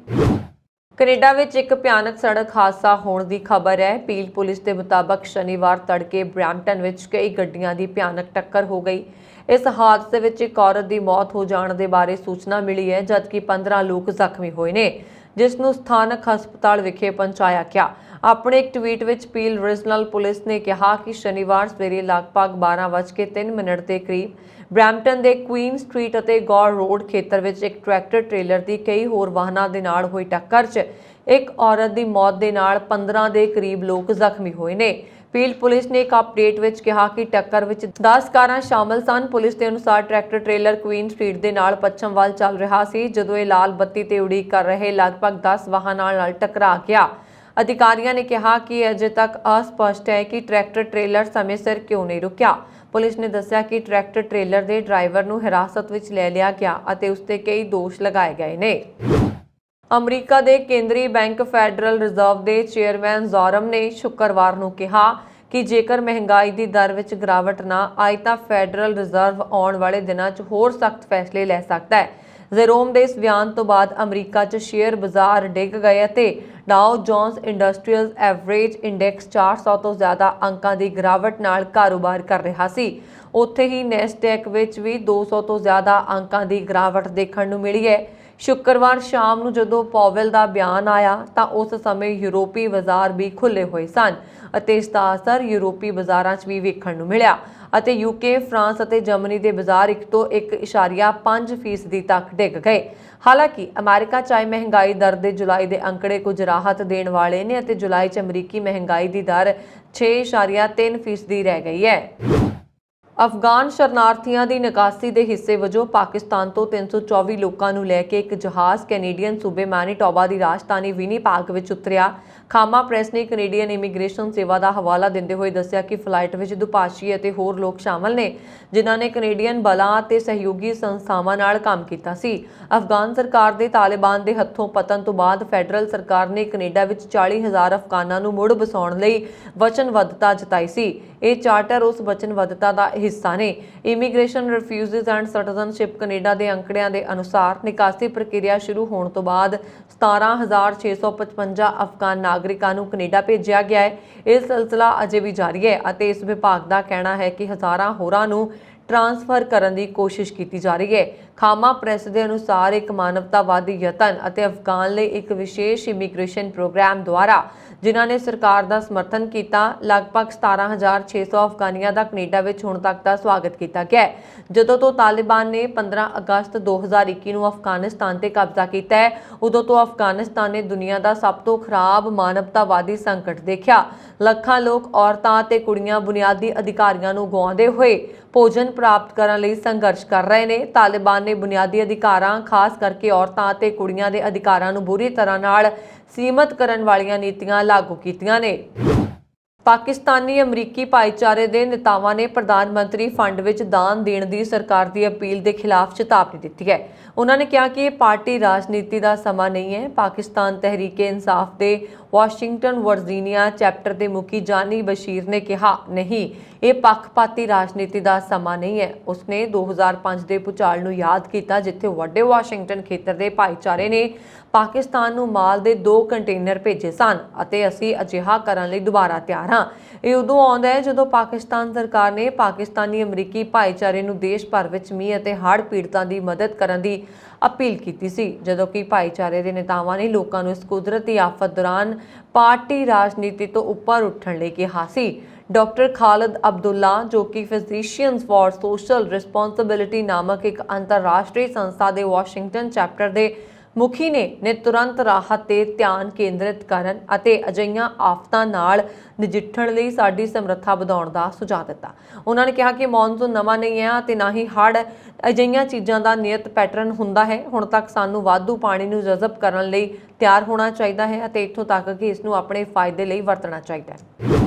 ਕੈਨੇਡਾ ਵਿੱਚ ਇੱਕ ਭਿਆਨਕ ਸੜਕ ਹਾਦਸਾ ਹੋਣ ਦੀ ਖਬਰ ਹੈ। ਪੀਲ ਪੁਲਿਸ ਦੇ ਮੁਤਾਬਕ ਸ਼ਨੀਵਾਰ ਤੜਕੇ ਬ੍ਰੈਂਪਟਨ ਵਿੱਚ ਕਈ ਗੱਡੀਆਂ ਦੀ ਭਿਆਨਕ ਟੱਕਰ ਹੋ ਗਈ। ਇਸ ਹਾਦਸੇ ਵਿੱਚ ਇੱਕ ਔਰਤ ਦੀ ਮੌਤ ਹੋ ਜਾਣ ਦੇ ਬਾਰੇ ਸੂਚਨਾ ਮਿਲੀ ਹੈ, ਜਦਕਿ 15 ਲੋਕ ਜ਼ਖਮੀ ਹੋਏ ਨੇ। ਜਿਸ ਨੂੰ ਸਥਾਨਕ ਹਸਪਤਾਲ ਵਿਖੇ ਪਹੁੰਚਾਇਆ ਗਿਆ। ਆਪਣੇ ਇੱਕ ਟਵੀਟ ਵਿੱਚ ਪੀਲ ਰੀਜਨਲ ਪੁਲਿਸ ਨੇ ਕਿਹਾ ਕਿ ਸ਼ਨੀਵਾਰ ਸਵੇਰੇ ਲਗਭਗ 12:03 ਦੇ ਕਰੀਬ ਬਰੈਂਪਟਨ ਦੇ ਕੁਈਨ ਸਟਰੀਟ ਅਤੇ ਗੌਰ ਰੋਡ ਖੇਤਰ ਵਿੱਚ ਇੱਕ ਟਰੈਕਟਰ ਟ੍ਰੇਲਰ ਦੀ ਕਈ ਹੋਰ ਵਾਹਨਾਂ ਦੇ ਨਾਲ ਹੋਈ ਟੱਕਰ 'ਚ ਇੱਕ ਔਰਤ ਦੀ ਮੌਤ ਦੇ ਨਾਲ 15 ਦੇ ਕਰੀਬ ਲੋਕ ਜ਼ਖਮੀ ਹੋਏ ਨੇ। ਪੀਲ ਪੁਲਿਸ ਨੇ ਇੱਕ ਅਪਡੇਟ ਵਿੱਚ ਕਿਹਾ ਕਿ ਟੱਕਰ ਵਿੱਚ 10 ਕਾਰਾਂ ਸ਼ਾਮਲ ਸਨ। ਪੁਲਿਸ ਦੇ ਅਨੁਸਾਰ ਟਰੈਕਟਰ ਟ੍ਰੇਲਰ ਕੁਈਨ ਸਟਰੀਟ ਦੇ ਨਾਲ ਪੱਛਮ ਵੱਲ ਚੱਲ ਰਿਹਾ ਸੀ ਜਦੋਂ ਇਹ ਲਾਲ ਬੱਤੀ ਤੇ ਉਡੀਕ ਕਰ ਰਹੇ ਲਗਭਗ 10 ਵਾਹਨਾਂ ਨਾਲ ਟਕਰਾ ਗਿਆ। ਅਧਿਕਾਰੀਆਂ ਨੇ ਕਿਹਾ ਕਿ ਅਜੇ ਤੱਕ ਅਸਪਸ਼ਟ ਹੈ ਕਿ ਟਰੈਕਟਰ ਟ੍ਰੇਲਰ ਸਮੇਂ ਸਿਰ ਕਿਉਂ ਨਹੀਂ ਰੁਕਿਆ। ਪੁਲਿਸ ਨੇ ਦੱਸਿਆ ਕਿ ਟਰੈਕਟਰ ਟ੍ਰੇਲਰ ਦੇ ਡਰਾਈਵਰ ਨੂੰ ਹਿਰਾਸਤ ਵਿੱਚ ਲੈ ਲਿਆ ਗਿਆ ਅਤੇ ਉਸ ਤੇ ਕਈ ਦੋਸ਼ ਲਗਾਏ ਗਏ ਨੇ। ਅਮਰੀਕਾ ਦੇ ਕੇਂਦਰੀ ਬੈਂਕ ਫੈਡਰਲ ਰਿਜ਼ਰਵ ਦੇ ਚੇਅਰਮੈਨ ਜ਼ੋਰਮ ਨੇ ਸ਼ੁੱਕਰਵਾਰ ਨੂੰ ਕਿਹਾ ਕਿ ਜੇਕਰ ਮਹਿੰਗਾਈ ਦੀ ਦਰ ਵਿੱਚ ਗਿਰਾਵਟ ਨਾ ਆਈ ਤਾਂ ਫੈਡਰਲ ਰਿਜ਼ਰਵ ਆਉਣ ਵਾਲੇ ਦਿਨਾਂ 'ਚ ਹੋਰ ਸਖਤ ਫੈਸਲੇ ਲੈ ਸਕਦਾ ਹੈ। ਜ਼ੇਰੋਮ ਦੇ ਇਸ ਬਿਆਨ ਤੋਂ ਬਾਅਦ ਅਮਰੀਕਾ 'ਚ ਸ਼ੇਅਰ ਬਾਜ਼ਾਰ ਡਿੱਗ ਗਏ ਅਤੇ ਡਾਓ ਜੋਨਸ ਇੰਡਸਟਰੀਅਲ ਐਵਰੇਜ ਇੰਡੈਕਸ 400 ਤੋਂ ਜ਼ਿਆਦਾ ਅੰਕਾਂ ਦੀ ਗਿਰਾਵਟ ਨਾਲ ਕਾਰੋਬਾਰ ਕਰ ਰਿਹਾ ਸੀ। ਉੱਥੇ ਹੀ ਨੈਸਡੈਕ ਵਿੱਚ ਵੀ 200 ਤੋਂ ਜ਼ਿਆਦਾ ਅੰਕਾਂ ਦੀ ਗਿਰਾਵਟ ਦੇਖਣ ਨੂੰ ਮਿਲੀ ਹੈ। ਸ਼ੁੱਕਰਵਾਰ ਸ਼ਾਮ ਨੂੰ ਜਦੋਂ ਪੋਵੈਲ ਦਾ ਬਿਆਨ ਆਇਆ ਤਾਂ ਉਸ ਸਮੇਂ ਯੂਰਪੀ ਬਾਜ਼ਾਰ ਵੀ ਖੁੱਲ੍ਹੇ ਹੋਏ ਸਨ ਅਤੇ ਇਸ ਦਾ ਅਸਰ ਯੂਰਪੀ ਬਾਜ਼ਾਰਾਂ 'ਚ ਵੀ ਵੇਖਣ ਨੂੰ ਮਿਲਿਆ ਅਤੇ ਯੂਕੇ, ਫਰਾਂਸ ਅਤੇ ਜਰਮਨੀ ਦੇ ਬਾਜ਼ਾਰ 1 ਤੋਂ 1.5% ਤੱਕ ਡਿੱਗ ਗਏ। ਹਾਲਾਂਕਿ ਅਮਰੀਕਾ 'ਚ ਆਈ ਮਹਿੰਗਾਈ ਦਰ ਦੇ ਜੁਲਾਈ ਦੇ ਅੰਕੜੇ ਕੁਝ ਰਾਹਤ ਦੇਣ ਵਾਲੇ ਨੇ ਅਤੇ ਜੁਲਾਈ 'ਚ ਅਮਰੀਕੀ ਮਹਿੰਗਾਈ ਦੀ ਦਰ 6.3% ਰਹਿ ਗਈ ਹੈ। ਅਫਗਾਨ ਸ਼ਰਨਾਰਥੀਆਂ ਦੀ ਨਿਕਾਸੀ ਦੇ ਹਿੱਸੇ ਵਜੋਂ ਪਾਕਿਸਤਾਨ ਤੋਂ 324 ਲੋਕਾਂ ਨੂੰ ਲੈ ਕੇ ਇੱਕ ਜਹਾਜ਼ ਕੈਨੇਡੀਅਨ ਸੂਬੇ ਮੈਨੀਟੋਬਾ ਦੀ ਰਾਜਧਾਨੀ ਵਿਨੀਪੈਗ ਵਿੱਚ ਉਤਰਿਆ। ਖਾਮਾ ਪ੍ਰੈਸ ਨੇ ਕੈਨੇਡੀਅਨ ਇਮੀਗ੍ਰੇਸ਼ਨ ਸੇਵਾ ਦਾ ਹਵਾਲਾ ਦਿੰਦੇ ਹੋਏ ਦੱਸਿਆ ਕਿ ਫਲਾਈਟ ਵਿੱਚ ਦੁਭਾਸ਼ੀ ਅਤੇ ਹੋਰ ਲੋਕ ਸ਼ਾਮਲ ਨੇ ਜਿਨ੍ਹਾਂ ਨੇ ਕੈਨੇਡੀਅਨ ਬਲਾਂ ਅਤੇ ਸਹਿਯੋਗੀ ਸੰਸਥਾਵਾਂ ਨਾਲ ਕੰਮ ਕੀਤਾ ਸੀ। ਅਫਗਾਨ ਸਰਕਾਰ ਦੇ ਤਾਲਿਬਾਨ ਦੇ ਹੱਥੋਂ ਪਤਨ ਤੋਂ ਬਾਅਦ ਫੈਡਰਲ ਸਰਕਾਰ ਨੇ ਕੈਨੇਡਾ ਵਿੱਚ 40,000 ਅਫਗਾਨਾਂ ਨੂੰ ਮੁੜ ਵਸਾਉਣ ਲਈ ਵਚਨਬੱਧਤਾ ਜਤਾਈ ਸੀ। ਇਹ ਚਾਰਟਰ ਉਸ ਵਚਨਬੱਧਤਾ ਦਾ ਹਿੱਸਾ ਨੇ। Immigration refugees and citizenship Canada ਦੇ ਅੰਕੜਿਆਂ ਦੇ ਅਨੁਸਾਰ ਨਿਕਾਸੀ ਪ੍ਰਕਿਰਿਆ ਸ਼ੁਰੂ ਹੋਣ ਤੋਂ ਬਾਅਦ 17,655 ਅਫਗਾਨ ਨਾਗਰਿਕਾਂ ਨੂੰ ਕੈਨੇਡਾ ਭੇਜਿਆ ਗਿਆ ਹੈ। ਇਹ ਸਿਲਸਿਲਾ ਅਜੇ ਵੀ ਜਾਰੀ ਹੈ ਅਤੇ ਇਸ ਵਿਭਾਗ ਦਾ ਕਹਿਣਾ ਹੈ ਕਿ ਹਜ਼ਾਰਾਂ ਹੋਰਾਂ ਨੂੰ ਟ੍ਰਾਂਸਫਰ ਕਰਨ ਦੀ ਕੋਸ਼ਿਸ਼ ਕੀਤੀ ਜਾ ਰਹੀ ਹੈ। ਖਾਮਾ ਪ੍ਰੈਸ ਦੇ ਅਨੁਸਾਰ ਇੱਕ ਮਾਨਵਤਾਵਾਦੀ ਯਤਨ ਅਤੇ ਅਫਗਾਨ ਲਈ ਇੱਕ ਵਿਸ਼ੇਸ਼ ਇਮੀਗ੍ਰੇਸ਼ਨ ਪ੍ਰੋਗਰਾਮ ਦੁਆਰਾ ਜਿਨ੍ਹਾਂ ਨੇ ਸਰਕਾਰ ਦਾ ਸਮਰਥਨ ਕੀਤਾ ਲਗਭਗ 17,600 ਅਫਗਾਨੀਆਂ ਦਾ ਕੈਨੇਡਾ ਵਿੱਚ ਹੁਣ ਤੱਕ ਦਾ ਸਵਾਗਤ ਕੀਤਾ ਗਿਆ ਹੈ। ਜਦੋਂ ਤੋਂ ਤਾਲਿਬਾਨ ਨੇ 15 ਅਗਸਤ 2021 ਨੂੰ ਅਫਗਾਨਿਸਤਾਨ ਤੇ ਕਬਜ਼ਾ ਕੀਤਾ ਹੈ ਉਦੋਂ ਤੋਂ ਅਫਗਾਨਿਸਤਾਨ ਨੇ ਦੁਨੀਆ ਦਾ ਸਭ ਤੋਂ ਖਰਾਬ ਮਾਨਵਤਾਵਾਦੀ ਸੰਕਟ ਦੇਖਿਆ। ਲੱਖਾਂ ਲੋਕ ਔਰਤਾਂ ਅਤੇ ਕੁੜੀਆਂ ਬੁਨਿਆਦੀ ਅਧਿਕਾਰੀਆਂ ਨੂੰ ਗੁਆਉਂਦੇ ਹੋਏ ਭੋਜਨ ਪ੍ਰਾਪਤ ਕਰਨ ਲਈ ਸੰਘਰਸ਼ ਕਰ ਰਹੇ ਨੇ। ਤਾਲਿਬਾਨ ਨੇ ਬੁਨਿਆਦੀ ਅਧਿਕਾਰਾਂ ਖਾਸ ਕਰਕੇ ਔਰਤਾਂ ਅਤੇ ਕੁੜੀਆਂ ਦੇ ਅਧਿਕਾਰਾਂ ਨੂੰ ਬੁਰੀ ਤਰ੍ਹਾਂ ਨਾਲ ਸੀਮਤ ਕਰਨ ਵਾਲੀਆਂ ਨੀਤੀਆਂ ਲਾਗੂ ਕੀਤੀਆਂ ਨੇ। ਪਾਕਿਸਤਾਨੀ ਅਮਰੀਕੀ ਭਾਈਚਾਰੇ ਦੇ ਨੇਤਾਵਾਂ ਨੇ ਪ੍ਰਧਾਨ ਮੰਤਰੀ ਫੰਡ ਵਿੱਚ ਦਾਨ ਦੇਣ ਦੀ ਸਰਕਾਰ ਦੀ ਅਪੀਲ ਦੇ ਖਿਲਾਫ ਚੇਤਾਵਨੀ ਦਿੱਤੀ ਹੈ। ਉਹਨਾਂ ਨੇ ਕਿਹਾ ਕਿ ਇਹ ਪਾਰਟੀ ਰਾਜਨੀਤੀ ਦਾ ਸਮਾਂ ਨਹੀਂ ਹੈ। ਪਾਕਿਸਤਾਨ ਤਹਿਰੀਕ-ਏ-ਇਨਸਾਫ ਦੇ ਵਾਸ਼ਿੰਗਟਨ ਵਰਜੀਨੀਆ ਚੈਪਟਰ ਦੇ ਮੁਖੀ ਜਾਨੀ ਬਸ਼ੀਰ ਨੇ ਕਿਹਾ, ਨਹੀਂ, ਇਹ ਪੱਖਪਾਤੀ ਰਾਜਨੀਤੀ ਦਾ ਸਮਾਂ ਨਹੀਂ ਹੈ। ਉਸਨੇ 2005 ਦੇ ਭੂਚਾਲ ਨੂੰ ਯਾਦ ਕੀਤਾ ਜਿੱਥੇ ਵੱਡੇ ਵਾਸ਼ਿੰਗਟਨ ਖੇਤਰ ਦੇ ਭਾਈਚਾਰੇ ਨੇ ਪਾਕਿਸਤਾਨ ਨੂੰ ਮਾਲ ਦੇ 2 ਕੰਟੇਨਰ ਭੇਜੇ ਸਨ ਅਤੇ ਅਸੀਂ ਅਜਿਹਾ ਕਰਨ ਲਈ ਦੁਬਾਰਾ ਤਿਆਰ ਹਾਂ। ਇਹ ਉਦੋਂ ਆਉਂਦਾ ਹੈ ਜਦੋਂ ਪਾਕਿਸਤਾਨ ਸਰਕਾਰ ਨੇ ਪਾਕਿਸਤਾਨੀ ਅਮਰੀਕੀ ਭਾਈਚਾਰੇ ਨੂੰ ਦੇਸ਼ ਭਰ ਵਿੱਚ ਮੀਂਹ ਅਤੇ ਹੜ੍ਹ ਪੀੜਤਾਂ ਦੀ ਮਦਦ ਕਰਨ ਦੀ ਅਪੀਲ ਕੀਤੀ ਸੀ, ਜਦੋਂ ਕਿ ਭਾਈਚਾਰੇ ਦੇ ਨੇਤਾਵਾਂ ਨੇ ਲੋਕਾਂ ਨੂੰ ਇਸ ਕੁਦਰਤੀ ਆਫਤ ਦੌਰਾਨ ਪਾਰਟੀ ਰਾਜਨੀਤੀ ਤੋਂ ਉੱਪਰ ਉੱਠਣ ਲਈ ਕਿਹਾ ਸੀ। ਡਾਕਟਰ ਖਾਲਿਦ ਅਬਦੁੱਲਾ, ਜੋ ਕਿ ਫਿਜ਼ੀਸ਼ੀਅਨਸ ਫਾਰ ਸੋਸ਼ਲ ਰਿਸਪੌਂਸਿਬਿਲਿਟੀ ਨਾਮਕ ਇੱਕ ਅੰਤਰਰਾਸ਼ਟਰੀ ਸੰਸਥਾ ਦੇ ਵਾਸ਼ਿੰਗਟਨ ਚੈਪਟਰ ਦੇ ਮੁਖੀ ਨੇ ਤੁਰੰਤ ਰਾਹਤ ਤੇ ਧਿਆਨ ਕੇਂਦਰਿਤ ਕਰਨ ਅਤੇ ਅਜਿਹੀਆਂ ਆਫਤਾਂ ਨਾਲ ਨਜਿੱਠਣ ਲਈ ਸਾਡੀ ਸਮਰੱਥਾ ਵਧਾਉਣ ਦਾ ਸੁਝਾਅ ਦਿੱਤਾ। ਉਹਨਾਂ ਨੇ ਕਿਹਾ ਕਿ ਮੌਨਸੂਨ ਨਵਾਂ ਨਹੀਂ ਹੈ ਅਤੇ ਨਾ ਹੀ ਹੜ੍ਹ ਅਜਿਹੀਆਂ ਚੀਜ਼ਾਂ ਦਾ ਨਿਯਤ ਪੈਟਰਨ ਹੁੰਦਾ ਹੈ। ਹੁਣ ਤੱਕ ਸਾਨੂੰ ਵਾਧੂ ਪਾਣੀ ਨੂੰ ਜਜ਼ਬ ਕਰਨ ਲਈ ਤਿਆਰ ਹੋਣਾ ਚਾਹੀਦਾ ਹੈ ਅਤੇ ਇੱਥੋਂ ਤੱਕ ਕਿ ਇਸ ਨੂੰ ਆਪਣੇ ਫਾਇਦੇ ਲਈ ਵਰਤਣਾ ਚਾਹੀਦਾ ਹੈ।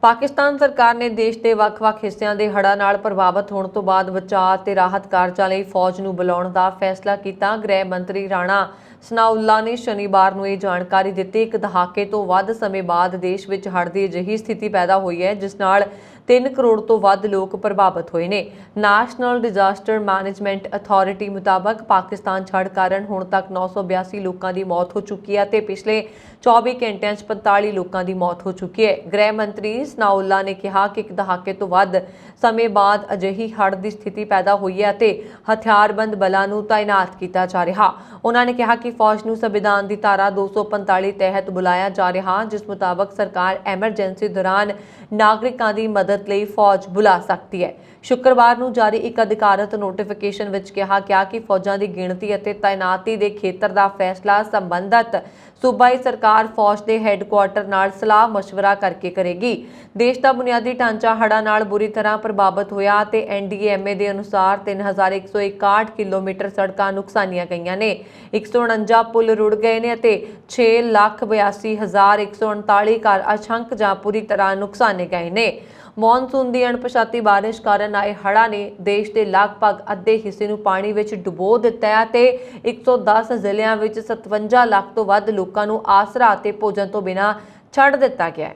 ਪਾਕਿਸਤਾਨ ਸਰਕਾਰ ਨੇ ਦੇਸ਼ ਦੇ ਵੱਖ-ਵੱਖ ਹਿੱਸਿਆਂ ਦੇ ਹੜ੍ਹਾਂ ਨਾਲ ਪ੍ਰਭਾਵਿਤ ਹੋਣ ਤੋਂ ਬਾਅਦ ਬਚਾਅ ਅਤੇ ਰਾਹਤ ਕਾਰਜਾਂ ਲਈ ਫੌਜ ਨੂੰ ਬੁਲਾਉਣ ਦਾ ਫੈਸਲਾ ਕੀਤਾ। ਗ੍ਰਹਿ ਮੰਤਰੀ ਰਾਣਾ ਸਨਾਉੱਲਾ ਨੇ ਸ਼ਨੀਵਾਰ ਨੂੰ ਇਹ ਜਾਣਕਾਰੀ ਦਿੱਤੀ। ਇੱਕ ਦਹਾਕੇ ਤੋਂ ਵੱਧ ਸਮੇਂ ਬਾਅਦ ਦੇਸ਼ ਵਿੱਚ ਹੜ੍ਹ ਦੀ ਅਜਿਹੀ ਸਥਿਤੀ ਪੈਦਾ ਹੋਈ ਹੈ ਜਿਸ ਨਾਲ 3 ਕਰੋੜ ਤੋਂ ਵੱਧ ਲੋਕ ਪ੍ਰਭਾਵਿਤ ਹੋਏ ਨੇ। ਨੈਸ਼ਨਲ ਡਿਜ਼ਾਸਟਰ ਮੈਨੇਜਮੈਂਟ ਅਥਾਰਟੀ ਮੁਤਾਬਕ ਪਾਕਿਸਤਾਨ ਹੜ੍ਹ ਕਾਰਨ ਹੁਣ ਤੱਕ 982 ਲੋਕਾਂ ਦੀ ਮੌਤ ਹੋ ਚੁੱਕੀ ਹੈ ਤੇ ਪਿਛਲੇ 24 ਘੰਟਿਆਂ 'ਚ 45 ਲੋਕਾਂ ਦੀ ਮੌਤ ਹੋ ਚੁੱਕੀ ਹੈ। ਗ੍ਰਹਿ ਮੰਤਰੀ ਸਨਾਉल्ला ਨੇ ਕਿਹਾ ਕਿ ਇੱਕ ਦਹਾਕੇ ਤੋਂ ਵੱਧ ਸਮੇਂ ਬਾਅਦ ਅਜਿਹੀ ਹੜ੍ਹ ਦੀ ਸਥਿਤੀ ਪੈਦਾ ਹੋਈ ਹੈ ਤੇ ਹਥਿਆਰਬੰਦ ਬਲਾਂ ਨੂੰ ਤਾਇਨਾਤ ਕੀਤਾ ਜਾ ਰਿਹਾ। ਉਹਨਾਂ ਨੇ ਕਿਹਾ ਕਿ ਫੌਜ ਨੂੰ ਸੰਵਿਧਾਨ ਦੀ ਧਾਰਾ 245 ਤਹਿਤ ਬੁਲਾਇਆ ਜਾ ਰਿਹਾ, ਜਿਸ ਮੁਤਾਬਕ ਸਰਕਾਰ ਐਮਰਜੈਂਸੀ ਦੌਰਾਨ ਨਾਗਰਿਕਾਂ ਦੀ ਮਦਦ ਲਈ ਫੌਜ ਬੁਲਾ ਸਕਦੀ ਹੈ। ਸ਼ੁੱਕਰਵਾਰ ਨੂੰ ਜਾਰੀ ਇੱਕ ਅਧਿਕਾਰਤ ਨੋਟੀਫਿਕੇਸ਼ਨ ਵਿੱਚ ਕਿਹਾ ਗਿਆ ਕਿ ਫੌਜਾਂ ਦੀ ਗਿਣਤੀ ਅਤੇ ਤਾਇਨਾਤੀ ਦੇ ਖੇਤਰ ਦਾ ਫੈਸਲਾ ਸੰਬੰਧਤ ਸੂਬਾਈ ਸਰਕਾਰ ਫੌਜ ਦੇ ਹੈੱਡਕੁਆਰਟਰ ਨਾਲ ਸਲਾਹ ਮਸ਼ਵਰਾ ਕਰਕੇ ਕਰੇਗੀ। ਦੇਸ਼ ਦਾ ਬੁਨਿਆਦੀ ਢਾਂਚਾ ਹੜ੍ਹਾਂ ਨਾਲ ਬੁਰੀ ਤਰ੍ਹਾਂ ਪ੍ਰਭਾਵਿਤ ਹੋਇਆ ਤੇ NDMA ਦੇ ਅਨੁਸਾਰ 3161 ਕਿਲੋਮੀਟਰ ਸੜਕਾਂ ਨੁਕਸਾਨੀਆਂ ਗਈਆਂ ਨੇ, 149 ਪੁਲ ਰੁੜ ਗਏ ਨੇ ਅਤੇ 6,82,139 ਘਰ ਅਸ਼ੰਕ ਜਾਂ ਪੂਰੀ ਤਰ੍ਹਾਂ ਨੁਕਸਾਨੇ ਗਏ ਨੇ। ਮੌਨਸੂਨ ਦੀ ਅਣਪਛਾਤੀ ਬਾਰਿਸ਼ ਕਾਰਨ ਆਏ ਹੜ੍ਹਾਂ ਨੇ ਦੇਸ਼ ਦੇ ਲਗਭਗ ਅੱਧੇ ਹਿੱਸੇ ਨੂੰ ਪਾਣੀ ਵਿੱਚ ਡੁਬੋ ਦਿੱਤਾ ਹੈ ਤੇ 110 ਜ਼ਿਲ੍ਹਿਆਂ ਵਿੱਚ 57 ਲੱਖ ਤੋਂ ਵੱਧ ਲੋਕਾਂ ਨੂੰ ਆਸਰਾ ਅਤੇ ਭੋਜਨ ਤੋਂ ਬਿਨਾਂ ਛੱਡ ਦਿੱਤਾ ਗਿਆ ਹੈ।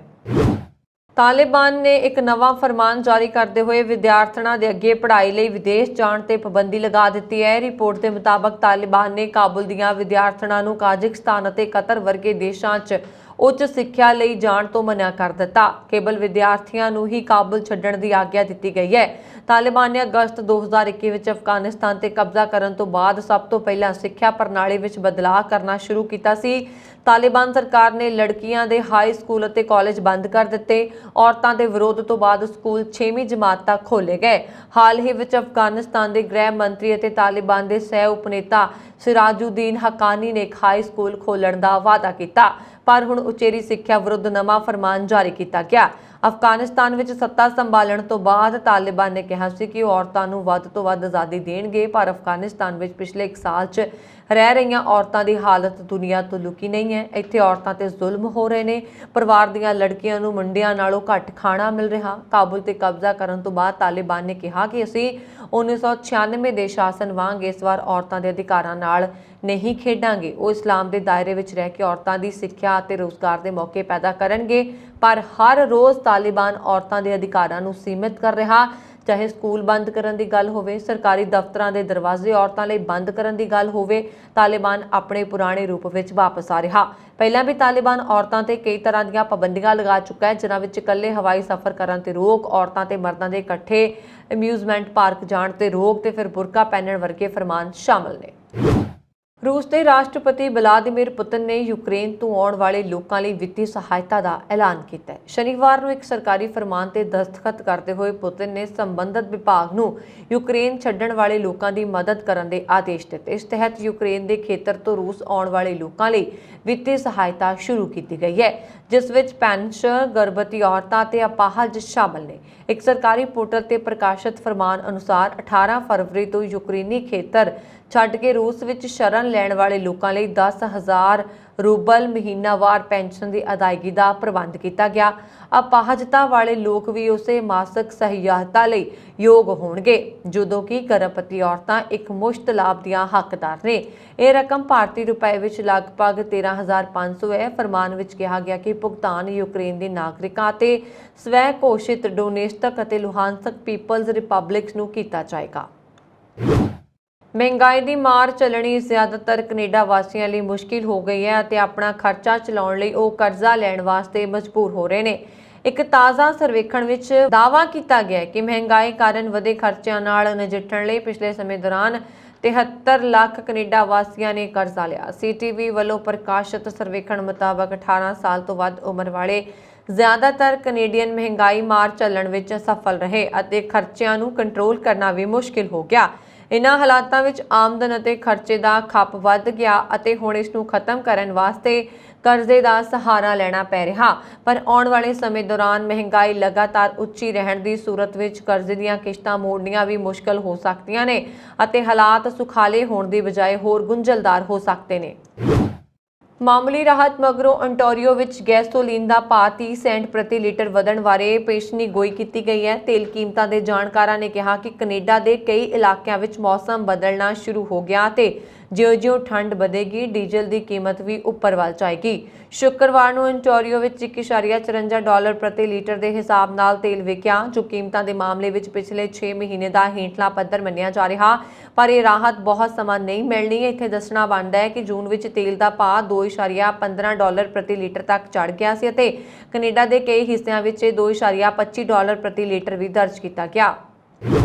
ਤਾਲਿਬਾਨ ਨੇ ਇੱਕ ਨਵਾਂ ਫਰਮਾਨ ਜਾਰੀ ਕਰਦੇ ਹੋਏ ਵਿਦਿਆਰਥਣਾਂ ਦੇ ਅੱਗੇ ਪੜ੍ਹਾਈ ਲਈ ਵਿਦੇਸ਼ ਜਾਣ ਤੇ ਪਾਬੰਦੀ ਲਗਾ ਦਿੱਤੀ ਹੈ। ਰਿਪੋਰਟ ਦੇ ਮੁਤਾਬਕ ਤਾਲਿਬਾਨ ਨੇ ਕਾਬੁਲ ਦੀਆਂ ਵਿਦਿਆਰਥਣਾਂ ਨੂੰ ਕਾਜ਼ਕਿਸਤਾਨ ਅਤੇ ਕਤਰ ਵਰਗੇ ਦੇਸ਼ਾਂ 'ਚ ਉੱਚ ਸਿੱਖਿਆ ਲਈ ਜਾਣ ਤੋਂ ਮਨ੍ਹਾ ਕਰ ਦਿੱਤਾ। ਕੇਵਲ ਵਿਦਿਆਰਥੀਆਂ ਨੂੰ ਹੀ ਕਾਬੁਲ ਛੱਡਣ ਦੀ ਆਗਿਆ ਦਿੱਤੀ ਗਈ ਹੈ। ਤਾਲਿਬਾਨ ਨੇ ਅਗਸਤ 2021 ਵਿੱਚ ਅਫਗਾਨਿਸਤਾਨ ਤੇ ਕਬਜ਼ਾ ਕਰਨ ਤੋਂ ਬਾਅਦ ਸਭ ਤੋਂ ਪਹਿਲਾਂ ਸਿੱਖਿਆ ਪ੍ਰਣਾਲੀ ਵਿੱਚ ਬਦਲਾਅ ਕਰਨਾ ਸ਼ੁਰੂ ਕੀਤਾ ਸੀ। ਤਾਲਿਬਾਨ ਸਰਕਾਰ ਨੇ ਲੜਕੀਆਂ ਦੇ ਹਾਈ ਸਕੂਲ ਅਤੇ ਕਾਲਜ ਬੰਦ ਕਰ ਦਿੱਤੇ। ਔਰਤਾਂ ਦੇ ਵਿਰੋਧ ਤੋਂ ਬਾਅਦ ਸਕੂਲ 6ਵੀਂ ਜਮਾਤ ਤੱਕ ਖੋਲ੍ਹੇ ਗਏ। ਹਾਲ ਹੀ ਵਿੱਚ ਅਫਗਾਨਿਸਤਾਨ ਦੇ ਗ੍ਰਹਿ ਮੰਤਰੀ ਅਤੇ ਤਾਲਿਬਾਨ ਦੇ ਸਹਿ ਉਪਨੇਤਾ ਸਿਰਾਜੁਦੀਨ ਹਕਾਨੀ ਨੇ ਇੱਕ ਹਾਈ ਸਕੂਲ ਖੋਲ੍ਹਣ ਦਾ ਵਾਅਦਾ ਕੀਤਾ, ਪਰ ਹੁਣ ਉਚੇਰੀ ਸਿੱਖਿਆ ਵਿਰੁੱਧ ਨਵਾਂ ਫਰਮਾਨ ਜਾਰੀ ਕੀਤਾ ਗਿਆ। ਅਫਗਾਨਿਸਤਾਨ ਵਿੱਚ ਸੱਤਾ ਸੰਭਾਲਣ ਤੋਂ ਬਾਅਦ ਤਾਲਿਬਾਨ ਨੇ ਕਿਹਾ ਸੀ ਕਿ ਉਹ ਔਰਤਾਂ ਨੂੰ ਵੱਧ ਤੋਂ ਵੱਧ ਆਜ਼ਾਦੀ ਦੇਣਗੇ, ਪਰ ਅਫਗਾਨਿਸਤਾਨ ਵਿੱਚ ਪਿਛਲੇ 1 ਸਾਲ 'ਚ ਰਹਿ ਰਹੀਆਂ ਔਰਤਾਂ ਦੀ ਹਾਲਤ ਦੁਨੀਆ ਤੋਂ ਲੁਕੀ ਨਹੀਂ ਹੈ। ਇੱਥੇ ਔਰਤਾਂ ਤੇ ਜ਼ੁਲਮ ਹੋ ਰਹੇ ਨੇ। ਪਰਿਵਾਰ ਦੀਆਂ ਲੜਕੀਆਂ ਨੂੰ ਮੁੰਡਿਆਂ ਨਾਲੋਂ ਘੱਟ ਖਾਣਾ ਮਿਲ ਰਿਹਾ। ਕਾਬੁਲ ਤੇ ਕਬਜ਼ਾ ਕਰਨ ਤੋਂ ਬਾਅਦ ਤਾਲਿਬਾਨ ਨੇ ਕਿਹਾ ਕਿ ਅਸੀਂ 1996 ਦੇ ਸ਼ਾਸਨ ਵਾਂਗ ਇਸ ਵਾਰ ਔਰਤਾਂ ਦੇ ਅਧਿਕਾਰਾਂ ਨਾਲ ਨਹੀਂ ਖੇਡਾਂਗੇ। ਉਹ ਇਸਲਾਮ ਦੇ ਦਾਇਰੇ ਵਿੱਚ ਰਹਿ ਕੇ ਔਰਤਾਂ ਦੀ ਸਿੱਖਿਆ ਅਤੇ ਰੋਜ਼ਗਾਰ ਦੇ ਮੌਕੇ ਪੈਦਾ ਕਰਨਗੇ, ਪਰ ਹਰ ਰੋਜ਼ ਤਾਲਿਬਾਨ ਔਰਤਾਂ ਦੇ ਅਧਿਕਾਰਾਂ ਨੂੰ ਸੀਮਿਤ ਕਰ ਰਿਹਾ। ਚਾਹੇ ਸਕੂਲ ਬੰਦ ਕਰਨ ਦੀ ਗੱਲ ਹੋਵੇ, ਸਰਕਾਰੀ ਦਫ਼ਤਰਾਂ ਦੇ ਦਰਵਾਜ਼ੇ ਔਰਤਾਂ ਲਈ ਬੰਦ ਕਰਨ ਦੀ ਗੱਲ ਹੋਵੇ, ਤਾਲਿਬਾਨ ਆਪਣੇ ਪੁਰਾਣੇ ਰੂਪ ਵਿੱਚ ਵਾਪਸ ਆ ਰਿਹਾ। ਪਹਿਲਾਂ ਵੀ ਤਾਲਿਬਾਨ ਔਰਤਾਂ ਤੇ ਕਈ ਤਰ੍ਹਾਂ ਦੀਆਂ ਪਾਬੰਦੀਆਂ ਲਗਾ ਚੁੱਕਾ ਹੈ, ਜਿਨ੍ਹਾਂ ਵਿੱਚ ਇਕੱਲੇ ਹਵਾਈ ਸਫ਼ਰ ਕਰਨ ਤੇ ਰੋਕ, ਔਰਤਾਂ ਤੇ ਮਰਦਾਂ ਦੇ ਇਕੱਠੇ ਅਮਿਊਜ਼ਮੈਂਟ ਪਾਰਕ ਜਾਣ ਤੇ ਰੋਕ ਤੇ ਫਿਰ ਬੁਰਕਾ ਪਹਿਨਣ ਵਰਗੇ ਫਰਮਾਨ ਸ਼ਾਮਲ ਨੇ। ਰੂਸ ਦੇ ਰਾਸ਼ਟਰਪਤੀ ਵਲਾਦੀਮੀਰ ਪੁਤਿਨ ਨੇ ਯੂਕਰੇਨ ਤੋਂ ਆਉਣ ਵਾਲੇ ਲੋਕਾਂ ਲਈ ਵਿੱਤੀ ਸਹਾਇਤਾ ਦਾ ਐਲਾਨ ਕੀਤਾ ਹੈ। ਸ਼ਨੀਵਾਰ ਨੂੰ ਇੱਕ ਸਰਕਾਰੀ ਫਰਮਾਨ ਤੇ ਦਸਤਖਤ ਕਰਦੇ ਹੋਏ ਪੁਤਿਨ ਨੇ ਸੰਬੰਧਿਤ ਵਿਭਾਗ ਨੂੰ ਯੂਕਰੇਨ ਛੱਡਣ ਵਾਲੇ ਲੋਕਾਂ ਦੀ ਮਦਦ ਕਰਨ ਦੇ ਆਦੇਸ਼ ਦਿੱਤੇ। ਇਸ ਤਹਿਤ ਯੂਕਰੇਨ ਦੇ ਖੇਤਰ ਤੋਂ ਰੂਸ ਆਉਣ ਵਾਲੇ ਲੋਕਾਂ ਲਈ ਵਿੱਤੀ ਸਹਾਇਤਾ ਸ਼ੁਰੂ ਕੀਤੀ ਗਈ ਹੈ, ਜਿਸ ਵਿੱਚ ਪੈਨਸ਼ਨ, ਗਰਭਵਤੀ ਔਰਤਾਂ ਤੇ ਅਪਾਹਜ ਸ਼ਾਮਲ ਨੇ। ਇੱਕ ਸਰਕਾਰੀ ਪੋਰਟਲ ਤੇ ਪ੍ਰਕਾਸ਼ਿਤ ਫਰਮਾਨ ਅਨੁਸਾਰ 18 ਫਰਵਰੀ ਤੋਂ ਯੂਕਰੇਨੀ ਖੇਤਰ ਛੱਡ ਕੇ ਰੂਸ ਵਿੱਚ ਸ਼ਰਨ ਲੈਣ ਵਾਲੇ ਲੋਕਾਂ ਲਈ 10,000 ਰੂਬਲ ਮਹੀਨਾਵਾਰ ਪੈਨਸ਼ਨ ਦੀ ਅਦਾਇਗੀ ਦਾ ਪ੍ਰਬੰਧ ਕੀਤਾ ਗਿਆ। ਅਪਾਹਜਤਾ ਵਾਲੇ ਲੋਕ ਵੀ ਉਸੇ ਮਾਸਿਕ ਸਹਾਇਤਾ ਲਈ ਯੋਗ ਹੋਣਗੇ, ਜਦੋਂ ਕਿ ਗਰਭਵਤੀ ਔਰਤਾਂ ਇੱਕ ਮੁਸ਼ਤ ਲਾਭ ਦੀਆਂ ਹੱਕਦਾਰ ਨੇ। ਇਹ ਰਕਮ ਭਾਰਤੀ ਰੁਪਏ ਵਿੱਚ ਲਗਭਗ 13,500 ਹੈ। ਫਰਮਾਨ ਵਿੱਚ ਕਿਹਾ ਗਿਆ ਕਿ ਭੁਗਤਾਨ ਯੂਕਰੇਨ ਦੇ ਨਾਗਰਿਕਾਂ ਅਤੇ ਸਵੈ ਘੋਸ਼ਿਤ ਡੋਨੇਸਟਕ ਅਤੇ ਲੁਹਾਨਸਕ ਪੀਪਲਜ਼ ਰਿਪਬਲਿਕਸ ਨੂੰ ਕੀਤਾ ਜਾਏਗਾ। ਮਹਿੰਗਾਈ ਦੀ ਮਾਰ ਝੱਲਣੀ ਜ਼ਿਆਦਾਤਰ ਕੈਨੇਡਾ ਵਾਸੀਆਂ ਲਈ ਮੁਸ਼ਕਿਲ ਹੋ ਗਈ ਹੈ ਅਤੇ ਆਪਣਾ ਖਰਚਾ ਚਲਾਉਣ ਲਈ ਉਹ ਕਰਜ਼ਾ ਲੈਣ ਵਾਸਤੇ ਮਜਬੂਰ ਹੋ ਰਹੇ ਨੇ। ਇੱਕ ਤਾਜ਼ਾ ਸਰਵੇਖਣ ਵਿੱਚ ਦਾਅਵਾ ਕੀਤਾ ਗਿਆ ਹੈ ਕਿ ਮਹਿੰਗਾਈ ਕਾਰਨ ਵਧੇ ਖਰਚਿਆਂ ਨਾਲ ਨਜਿੱਠਣ ਲਈ ਪਿਛਲੇ ਸਮੇਂ ਦੌਰਾਨ 73 ਲੱਖ ਕੈਨੇਡਾ ਵਾਸੀਆਂ ਨੇ ਕਰਜ਼ਾ ਲਿਆ। CTV ਵੱਲੋਂ ਪ੍ਰਕਾਸ਼ਿਤ ਸਰਵੇਖਣ ਮੁਤਾਬਕ 18 ਸਾਲ ਤੋਂ ਵੱਧ ਉਮਰ ਵਾਲੇ ਜ਼ਿਆਦਾਤਰ ਕੈਨੇਡੀਅਨ ਮਹਿੰਗਾਈ ਮਾਰ ਝੱਲਣ ਵਿੱਚ ਸਫਲ ਰਹੇ ਅਤੇ ਖਰਚਿਆਂ ਨੂੰ ਕੰਟਰੋਲ ਕਰਨਾ ਵੀ ਮੁਸ਼ਕਿਲ ਹੋ ਗਿਆ। ਇਨ੍ਹਾਂ ਹਾਲਾਤਾਂ ਵਿੱਚ ਆਮਦਨ ਅਤੇ ਖਰਚੇ ਦਾ ਖੱਪ ਵੱਧ ਗਿਆ ਅਤੇ ਹੁਣ ਇਸ ਨੂੰ ਖਤਮ ਕਰਨ ਵਾਸਤੇ ਕਰਜ਼ੇ ਦਾ ਸਹਾਰਾ ਲੈਣਾ ਪੈ ਰਿਹਾ। ਪਰ ਆਉਣ ਵਾਲੇ ਸਮੇਂ ਦੌਰਾਨ ਮਹਿੰਗਾਈ ਲਗਾਤਾਰ ਉੱਚੀ ਰਹਿਣ ਦੀ ਸੂਰਤ ਵਿੱਚ ਕਰਜ਼ੇ ਦੀਆਂ ਕਿਸ਼ਤਾਂ ਮੋੜਨੀਆਂ ਵੀ ਮੁਸ਼ਕਲ ਹੋ ਸਕਦੀਆਂ ਨੇ ਅਤੇ ਹਾਲਾਤ ਸੁਖਾਲੇ ਹੋਣ ਦੀ ਬਜਾਏ ਹੋਰ ਗੁੰਝਲਦਾਰ ਹੋ ਸਕਦੇ ਨੇ। ਮਾਮੂਲੀ ਰਾਹਤ ਮਗਰੋਂ ਅੰਟਾਰੀਓ ਵਿੱਚ ਗੈਸੋਲੀਨ ਦਾ ਭਾਅ 30 ਸੈਂਟ ਪ੍ਰਤੀ ਲੀਟਰ ਵਧਣ ਬਾਰੇ ਪੇਸ਼ੀਨਗੋਈ ਕੀਤੀ ਗਈ ਹੈ। ਤੇਲ ਕੀਮਤਾਂ ਦੇ ਜਾਣਕਾਰਾਂ ਨੇ ਕਿਹਾ ਕਿ ਕੈਨੇਡਾ ਦੇ ਕਈ ਇਲਾਕਿਆਂ ਵਿੱਚ ਮੌਸਮ ਬਦਲਣਾ ਸ਼ੁਰੂ ਹੋ ਗਿਆ ਤੇ ਜਿਉਂ-ਜਿਉਂ ਠੰਡ ਵਧੇਗੀ ਡੀਜ਼ਲ ਦੀ ਕੀਮਤ ਵੀ ਉੱਪਰ ਵੱਲ ਜਾਏਗੀ। शुक्रवार ਨੂੰ ओंटारियो ਵਿੱਚ $1.54 प्रति लीटर ਦੇ ਹਿਸਾਬ ਨਾਲ ਤੇਲ ਵਿਕਿਆ, ਜੋ ਕੀਮਤਾਂ ਦੇ ਮਾਮਲੇ ਵਿੱਚ ਪਿਛਲੇ 6 ਮਹੀਨੇ ਦਾ ਹੇਠਲਾ ਪੱਧਰ ਮੰਨਿਆ ਜਾ ਰਿਹਾ। ਪਰ ਇਹ ਰਾਹਤ ਬਹੁਤ ਸਮਾਂ ਨਹੀਂ ਮਿਲਣੀ। ਇੱਥੇ ਦੱਸਣਾ ਬਣਦਾ ਹੈ ਕਿ ਜੂਨ ਵਿੱਚ ਤੇਲ ਦਾ ਭਾਅ $2.15 ਪ੍ਰਤੀ ਲੀਟਰ ਤੱਕ ਚੜ੍ਹ ਗਿਆ ਸੀ ਅਤੇ ਕੈਨੇਡਾ ਦੇ ਕਈ ਹਿੱਸਿਆਂ ਵਿੱਚ ਇਹ $2.25 ਪ੍ਰਤੀ ਲੀਟਰ ਵੀ ਦਰਜ ਕੀਤਾ ਗਿਆ।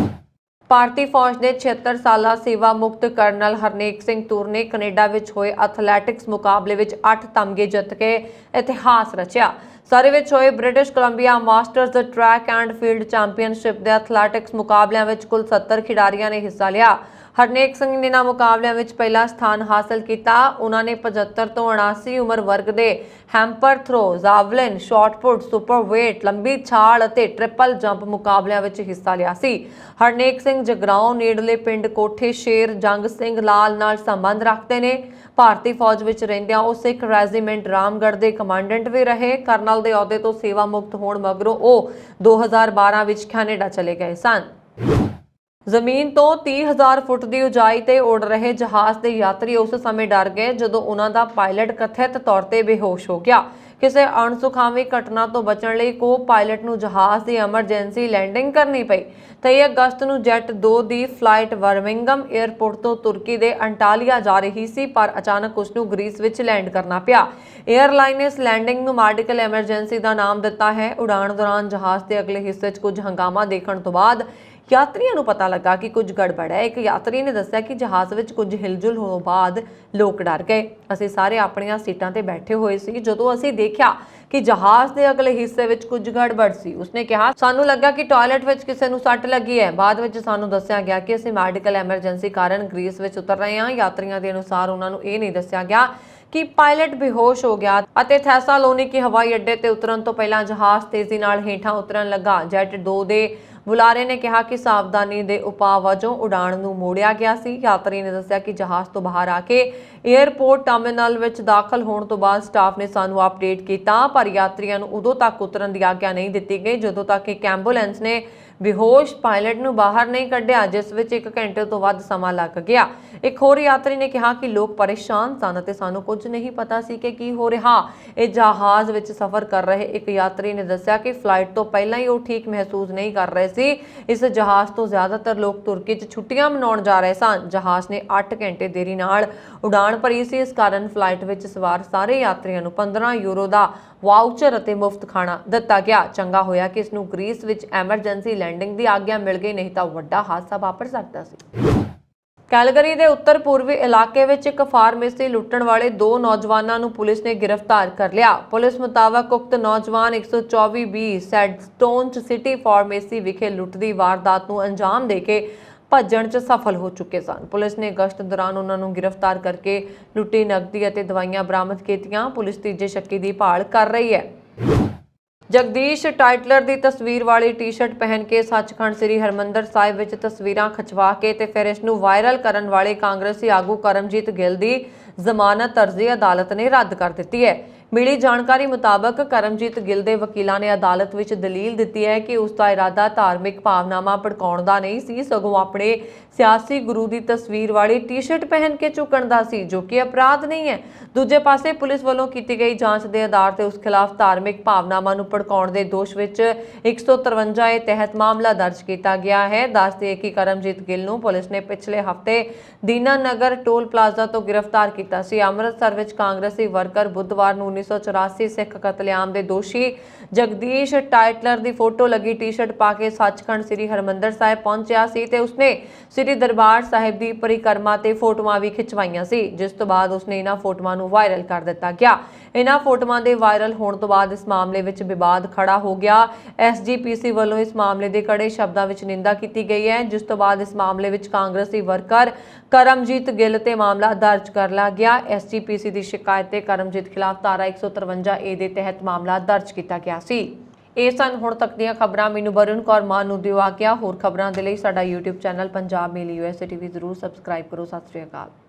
ਭਾਰਤੀ ਫੌਜ ਦੇ 76 ਸਾਲਾ ਸੇਵਾ ਮੁਕਤ ਕਰਨਲ ਹਰਨੇਕ ਸਿੰਘ ਤੂਰ ਨੇ ਕੈਨੇਡਾ ਵਿੱਚ ਹੋਏ ਐਥਲੈਟਿਕਸ ਮੁਕਾਬਲੇ ਵਿੱਚ 8 ਤਮਗੇ ਜਿੱਤ ਕੇ ਇਤਿਹਾਸ ਰਚਿਆ। ਸਾਰੇ ਵਿੱਚ ਹੋਏ British Columbia masters track and field championship ਦੇ ਐਥਲੈਟਿਕਸ ਮੁਕਾਬਲਿਆਂ ਵਿੱਚ ਕੁੱਲ 70 ਖਿਡਾਰੀਆਂ ਨੇ ਹਿੱਸਾ ਲਿਆ। ਹਰਨੇਕ ਸਿੰਘ ਨੇ ਇਹਨਾਂ ਮੁਕਾਬਲਿਆਂ ਵਿੱਚ ਪਹਿਲਾ ਸਥਾਨ ਹਾਸਲ ਕੀਤਾ। ਉਹਨਾਂ ਨੇ 75 ਤੋਂ 79 ਉਮਰ ਵਰਗ ਦੇ ਹੈਂਪਰ ਥਰੋ, ਜਾਵਲਿਨ, ਸ਼ਾਟਪੁੱਟ, ਸੁਪਰ ਵੇਟ, ਲੰਬੀ ਛਾਲ ਅਤੇ ਟ੍ਰਿਪਲ ਜੰਪ ਮੁਕਾਬਲਿਆਂ ਵਿੱਚ ਹਿੱਸਾ ਲਿਆ ਸੀ। ਹਰਨੇਕ ਸਿੰਘ ਜਗਰਾਉਂ ਨੇੜਲੇ ਪਿੰਡ ਕੋਠੇ ਸ਼ੇਰ ਜੰਗ ਸਿੰਘ ਲਾਲ ਨਾਲ ਸੰਬੰਧ ਰੱਖਦੇ ਨੇ। ਭਾਰਤੀ ਫੌਜ ਵਿੱਚ ਰਹਿੰਦਿਆਂ ਉਹ ਸਿੱਖ ਰੈਜੀਮੈਂਟ ਰਾਮਗੜ੍ਹ ਦੇ ਕਮਾਂਡੈਂਟ ਵੀ ਰਹੇ। ਕਰਨਲ ਦੇ ਅਹੁਦੇ ਤੋਂ ਸੇਵਾ ਮੁਕਤ ਹੋਣ ਮਗਰੋਂ ਉਹ 2012 ਵਿੱਚ ਕੈਨੇਡਾ ਚਲੇ ਗਏ ਸਨ। ਜ਼ਮੀਨ ਤੋਂ 30,000 ਫੁੱਟ ਦੀ ਉਚਾਈ ਤੇ ਉੱਡ ਰਹੇ ਜਹਾਜ਼ ਦੇ ਯਾਤਰੀ ਉਸ ਸਮੇਂ ਡਰ ਗਏ ਜਦੋਂ ਉਹਨਾਂ ਦਾ ਪਾਇਲਟ ਕਥਿਤ ਤੌਰ ਤੇ ਬੇਹੋਸ਼ ਹੋ ਗਿਆ। ਕਿਸੇ ਅਣਸੁਖਾਵੀ ਘਟਨਾ ਤੋਂ ਬਚਣ ਲਈ ਕੋ ਪਾਇਲਟ ਨੂੰ ਜਹਾਜ਼ ਦੀ ਐਮਰਜੈਂਸੀ ਲੈਂਡਿੰਗ ਕਰਨੀ ਪਈ। 23 ਅਗਸਤ ਨੂੰ ਜੈਟ 2 ਦੀ ਫਲਾਈਟ ਬਰਮਿੰਗਮ 에ਅਰਪੋਰਟ ਤੋਂ ਤੁਰਕੀ ਦੇ ਅੰਟਾਲੀਆ ਜਾ ਰਹੀ ਸੀ, ਪਰ ਅਚਾਨਕ ਉਸ ਨੂੰ ਗ੍ਰੀਸ ਵਿੱਚ ਲੈਂਡ ਕਰਨਾ ਪਿਆ। 에ਅਰਲਾਈਨ ਨੇ ਇਸ ਲੈਂਡਿੰਗ ਨੂੰ ਮੈਡੀਕਲ ਐਮਰਜੈਂਸੀ ਦਾ ਨਾਮ ਦਿੱਤਾ ਹੈ। ਉਡਾਣ ਦੌਰਾਨ ਜਹਾਜ਼ ਦੇ ਅਗਲੇ ਹਿੱਸੇ 'ਚ ਕੁਝ ਹੰਗਾਮਾ ਦੇਖਣ ਤੋਂ ਬਾਅਦ ਯਾਤਰੀਆਂ ਨੂੰ ਪਤਾ ਲੱਗਾ ਕਿ ਕੁਝ ਗੜਬੜ ਹੈ। ਇੱਕ ਯਾਤਰੀ ਨੇ ਦੱਸਿਆ ਕਿ ਜਹਾਜ਼ ਵਿੱਚ ਕੁਝ ਹਿਲਜੁਲ ਹੋਣ ਤੋਂ ਬਾਅਦ ਲੋਕ ਡਰ ਗਏ। ਅਸੀਂ ਸਾਰੇ ਆਪਣੀਆਂ ਸੀਟਾਂ ਤੇ ਬੈਠੇ ਹੋਏ ਸੀ ਜਦੋਂ ਅਸੀਂ ਦੇਖਿਆ ਕਿ ਜਹਾਜ਼ ਦੇ ਅਗਲੇ ਹਿੱਸੇ ਵਿੱਚ ਕੁਝ ਗੜਬੜ ਸੀ। ਉਸਨੇ ਕਿਹਾ, ਸਾਨੂੰ ਲੱਗਾ ਕਿ ਟਾਇਲਟ ਵਿੱਚ ਕਿਸੇ ਨੂੰ ਸੱਟ ਲੱਗੀ ਹੈ। ਬਾਅਦ ਵਿੱਚ ਸਾਨੂੰ ਦੱਸਿਆ ਗਿਆ ਕਿ ਅਸੀਂ ਮੈਡੀਕਲ ਐਮਰਜੈਂਸੀ ਕਾਰਨ ਗ੍ਰੀਸ ਵਿੱਚ ਉਤਰ ਰਹੇ ਹਾਂ। ਯਾਤਰੀਆਂ ਦੇ ਅਨੁਸਾਰ ਉਹਨਾਂ ਨੂੰ ਇਹ ਨਹੀਂ ਦੱਸਿਆ ਗਿਆ ਕਿ ਪਾਇਲਟ ਬੇਹੋਸ਼ ਹੋ ਗਿਆ ਅਤੇ ਥੈਸਾਲੋਨੀਕੀ ਹਵਾਈ ਅੱਡੇ ਤੇ ਉਤਰਨ ਤੋਂ ਪਹਿਲਾਂ ਜਹਾਜ਼ ਤੇਜ਼ੀ ਨਾਲ ਹੇਠਾਂ ਉਤਰਨ ਲੱਗਾ। ਜੈਟ 2 ਦੇ ਬੁਲਾਰੇ ਨੇ ਕਿਹਾ ਕਿ ਸਾਵਧਾਨੀ ਦੇ ਉਪਾਅ ਵਜੋਂ ਉਡਾਣ ਨੂੰ ਮੋੜਿਆ ਗਿਆ ਸੀ। ਯਾਤਰੀ ਨੇ ਦੱਸਿਆ ਕਿ ਜਹਾਜ਼ ਤੋਂ ਬਾਹਰ ਆ ਕੇ 에ਅਰਪੋਰਟ ਟਰਮੀਨਲ ਵਿੱਚ ਦਾਖਲ ਹੋਣ ਤੋਂ ਬਾਅਦ ਸਟਾਫ ਨੇ ਸਾਨੂੰ ਅਪਡੇਟ ਕੀਤਾ, ਪਰ ਯਾਤਰੀਆਂ ਨੂੰ ਉਦੋਂ ਤੱਕ ਉਤਰਨ ਦੀ ਆਗਿਆ ਨਹੀਂ ਦਿੱਤੀ ਗਈ ਜਦੋਂ ਤੱਕ ਇੱਕ ਐਂਬੂਲੈਂਸ ਨੇ ਬੇਹੋਸ਼ ਪਾਇਲਟ ਨੂੰ ਬਾਹਰ ਨਹੀਂ ਕੱਢਿਆ, ਜਿਸ ਵਿੱਚ 1 ਘੰਟੇ ਤੋਂ ਵੱਧ ਸਮਾਂ ਲੱਗ ਗਿਆ। ਇੱਕ ਹੋਰ ਯਾਤਰੀ ਨੇ ਕਿਹਾ ਕਿ ਲੋਕ ਪਰੇਸ਼ਾਨ ਸਨ ਅਤੇ ਸਾਨੂੰ ਕੁਝ ਨਹੀਂ ਪਤਾ ਸੀ ਕਿ ਕੀ ਹੋ ਰਿਹਾ। ਇਹ ਜਹਾਜ਼ ਵਿੱਚ ਸਫ਼ਰ ਕਰ ਰਹੇ ਇੱਕ ਯਾਤਰੀ ਨੇ ਦੱਸਿਆ ਕਿ ਫਲਾਈਟ ਤੋਂ ਪਹਿਲਾਂ ਹੀ ਉਹ ਠੀਕ ਮਹਿਸੂਸ ਨਹੀਂ ਕਰ ਰਹੇ ਸੀ। ਇਸ ਜਹਾਜ਼ ਤੋਂ ਜ਼ਿਆਦਾਤਰ ਲੋਕ ਤੁਰਕੀ 'ਚ ਛੁੱਟੀਆਂ ਮਨਾਉਣ ਜਾ ਰਹੇ ਸਨ। ਜਹਾਜ਼ ਨੇ 8 ਘੰਟੇ ਦੇਰੀ ਨਾਲ ਉਡਾਣ ਭਰੀ ਸੀ। ਇਸ ਕਾਰਨ ਫਲਾਈਟ ਵਿੱਚ ਸਵਾਰ ਸਾਰੇ ਯਾਤਰੀਆਂ ਨੂੰ 15 ਯੂਰੋ ਦਾ ਵਾਊਚਰ ਅਤੇ ਮੁਫਤ ਖਾਣਾ ਦਿੱਤਾ ਗਿਆ। ਚੰਗਾ ਹੋਇਆ ਕਿ ਇਸ ਨੂੰ ਗ੍ਰੀਸ ਵਿੱਚ ਐਮਰਜੈਂਸੀ ਲੈਂਡਿੰਗ ਦੀ ਆਗਿਆ ਮਿਲ ਗਈ, ਨਹੀਂ ਤਾਂ ਵੱਡਾ ਹਾਦਸਾ ਵਾਪਰ ਸਕਦਾ ਸੀ। ਕੈਲਗਰੀ ਦੇ ਉੱਤਰ ਪੂਰਬੀ ਇਲਾਕੇ ਵਿੱਚ ਇੱਕ ਫਾਰਮੇਸੀ ਲੁੱਟਣ ਵਾਲੇ 2 ਨੌਜਵਾਨਾਂ ਨੂੰ ਪੁਲਿਸ ਨੇ ਗ੍ਰਿਫਤਾਰ ਕਰ ਲਿਆ। ਪੁਲਿਸ ਮੁਤਾਬਕ ਉਕਤ ਨੌਜਵਾਨ 124B ਸੈਡਸਟੋਨ ਸਿਟੀ ਫਾਰਮੇਸੀ ਵਿਖੇ ਲੁੱਟ ਦੀ ਵਾਰਦਾਤ ਨੂੰ ਅੰਜਾਮ ਦੇ ਕੇ ਭੱਜਣ 'ਚ ਸਫਲ ਹੋ ਚੁੱਕੇ ਸਨ। ਪੁਲਿਸ ਨੇ ਗਸ਼ਤ ਦੌਰਾਨ ਉਹਨਾਂ ਨੂੰ ਗ੍ਰਿਫਤਾਰ ਕਰਕੇ ਲੁੱਟੀ ਨਕਦੀ ਅਤੇ ਦਵਾਈਆਂ ਬਰਾਮਦ ਕੀਤੀਆਂ। ਪੁਲਿਸ ਤੀਜੇ ਸ਼ੱਕੀ ਦੀ ਭਾਲ ਕਰ ਰਹੀ ਹੈ। ਜਗਦੀਸ਼ ਟਾਈਟਲਰ ਦੀ ਤਸਵੀਰ ਵਾਲੀ ਟੀ-ਸ਼ਰਟ ਪਹਿਨ ਕੇ ਸੱਚਖੰਡ ਸ੍ਰੀ ਹਰਮੰਦਰ ਸਾਹਿਬ ਵਿੱਚ ਤਸਵੀਰਾਂ ਖਿਚਵਾ ਕੇ ਤੇ ਫਿਰ ਇਸ ਨੂੰ ਵਾਇਰਲ ਕਰਨ ਵਾਲੇ ਕਾਂਗਰਸੀ ਆਗੂ ਕਰਮਜੀਤ ਗਿੱਲ ਦੀ ਜ਼ਮਾਨਤ ਅਰਜ਼ੀ ਅਦਾਲਤ ਨੇ ਰੱਦ ਕਰ ਦਿੱਤੀ ਹੈ। ਮਿਲੀ ਜਾਣਕਾਰੀ ਮੁਤਾਬਕ ਕਰਮਜੀਤ ਗਿੱਲ ਦੇ ਵਕੀਲਾਂ ਨੇ ਅਦਾਲਤ ਵਿੱਚ ਦਲੀਲ ਦਿੱਤੀ ਹੈ ਕਿ ਉਸ ਦਾ ਇਰਾਦਾ ਧਾਰਮਿਕ ਭਾਵਨਾਵਾਂ ਭੜਕਾਉਣ ਦਾ ਨਹੀਂ ਸੀ, ਸਗੋਂ ਆਪਣੇ ਸਿਆਸੀ ਗੁਰੂ ਦੀ ਤਸਵੀਰ ਵਾਲੀ ਟੀ-ਸ਼ਰਟ ਪਹਿਨ ਕੇ ਝੁਕਣ ਦਾ ਸੀ, ਜੋ ਕਿ ਅਪਰਾਧ ਨਹੀਂ ਹੈ। ਦੂਜੇ ਪਾਸੇ ਪੁਲਿਸ ਵੱਲੋਂ ਕੀਤੀ ਗਈ ਜਾਂਚ ਦੇ ਆਧਾਰ ਤੇ ਉਸ ਖਿਲਾਫ ਧਾਰਮਿਕ ਭਾਵਨਾਵਾਂ ਨੂੰ ਭੜਕਾਉਣ ਦੇ ਦੋਸ਼ ਵਿੱਚ 153 ਤਹਿਤ ਮਾਮਲਾ ਦਰਜ ਕੀਤਾ ਗਿਆ ਹੈ। ਦੱਸ ਦਈਏ ਕਿ ਕਰਮਜੀਤ ਗਿੱਲ ਨੂੰ ਪੁਲਿਸ ਨੇ ਪਿਛਲੇ ਹਫ਼ਤੇ ਦੀਨਾਨਗਰ ਟੋਲ ਪਲਾਜ਼ਾ ਤੋਂ ਗ੍ਰਿਫਤਾਰ ਕੀਤਾ ਸੀ। ਅੰਮ੍ਰਿਤਸਰ ਵਿੱਚ ਕਾਂਗਰਸੀ ਵਰਕਰ ਬੁੱਧਵਾਰ ਨੂੰ 1984 ਸਿੱਖ ਕਤਲੇਆਮ ਦੇ ਦੋਸ਼ੀ ਜਗਦੀਸ਼ ਟਾਈਟਲਰ ਦੀ ਫੋਟੋ ਲੱਗੀ ਟੀ-ਸ਼ਰਟ ਪਾ ਕੇ ਸੱਚਖੰਡ ਸ੍ਰੀ ਹਰਮੰਦਰ ਸਾਹਿਬ ਪਹੁੰਚਿਆ ਸੀ ਤੇ ਉਸਨੇ ਸ੍ਰੀ ਦਰਬਾਰ ਸਾਹਿਬ ਦੀ ਪਰਿਕਰਮਾ ਤੇ ਫੋਟੋਆਂ ਵੀ ਖਿਚਵਾਈਆਂ ਸੀ, ਜਿਸ ਤੋਂ ਬਾਅਦ ਉਸਨੇ ਇਹਨਾਂ ਫੋਟੋਆਂ ਨੂੰ ਵਾਇਰਲ ਕਰ ਦਿੱਤਾ ਗਿਆ। ਇਹਨਾਂ ਫੋਟੋਆਂ ਦੇ ਵਾਇਰਲ ਹੋਣ ਤੋਂ ਬਾਅਦ ਇਸ ਮਾਮਲੇ ਵਿੱਚ ਵਿਵਾਦ ਖੜਾ ਹੋ ਗਿਆ। ਐਸਜੀਪੀਸੀ ਵੱਲੋਂ ਇਸ ਮਾਮਲੇ ਦੇ ਕੜੇ ਸ਼ਬਦਾਂ ਵਿੱਚ ਨਿੰਦਾ ਕੀਤੀ ਗਈ ਹੈ, ਜਿਸ ਤੋਂ ਬਾਅਦ ਇਸ ਮਾਮਲੇ ਵਿੱਚ ਕਾਂਗਰਸੀ ਵਰਕਰ ਕਰਮਜੀਤ ਗਿੱਲ ਤੇ ਮਾਮਲਾ ਦਰਜ ਕਰ ਲਿਆ ਗਿਆ। ਐਸਜੀਪੀਸੀ ਦੀ ਸ਼ਿਕਾਇਤ ਤੇ ਕਰਮਜੀਤ ਖਿਲਾਫ ਧਾਰਾ 153A ਦੇ ਤਹਿਤ ਮਾਮਲਾ ਦਰਜ ਕੀਤਾ ਗਿਆ ਸੀ। ਇਹ ਸਨ ਹੁਣ ਤੱਕ ਦੀਆਂ ਖਬਰਾਂ। ਮੈਨੂੰ ਵਰੁਣ ਕੌਰ ਮਾਨ ਨੂੰ ਦਿਓ ਆਗਿਆ। ਹੋਰ ਖਬਰਾਂ ਦੇ ਲਈ ਸਾਡਾ YouTube ਚੈਨਲ ਪੰਜਾਬ ਮੇਲ USA TV ਜ਼ਰੂਰ ਸਬਸਕ੍ਰਾਈਬ ਕਰੋ। ਸਤਿ ਸ਼੍ਰੀ ਅਕਾਲ।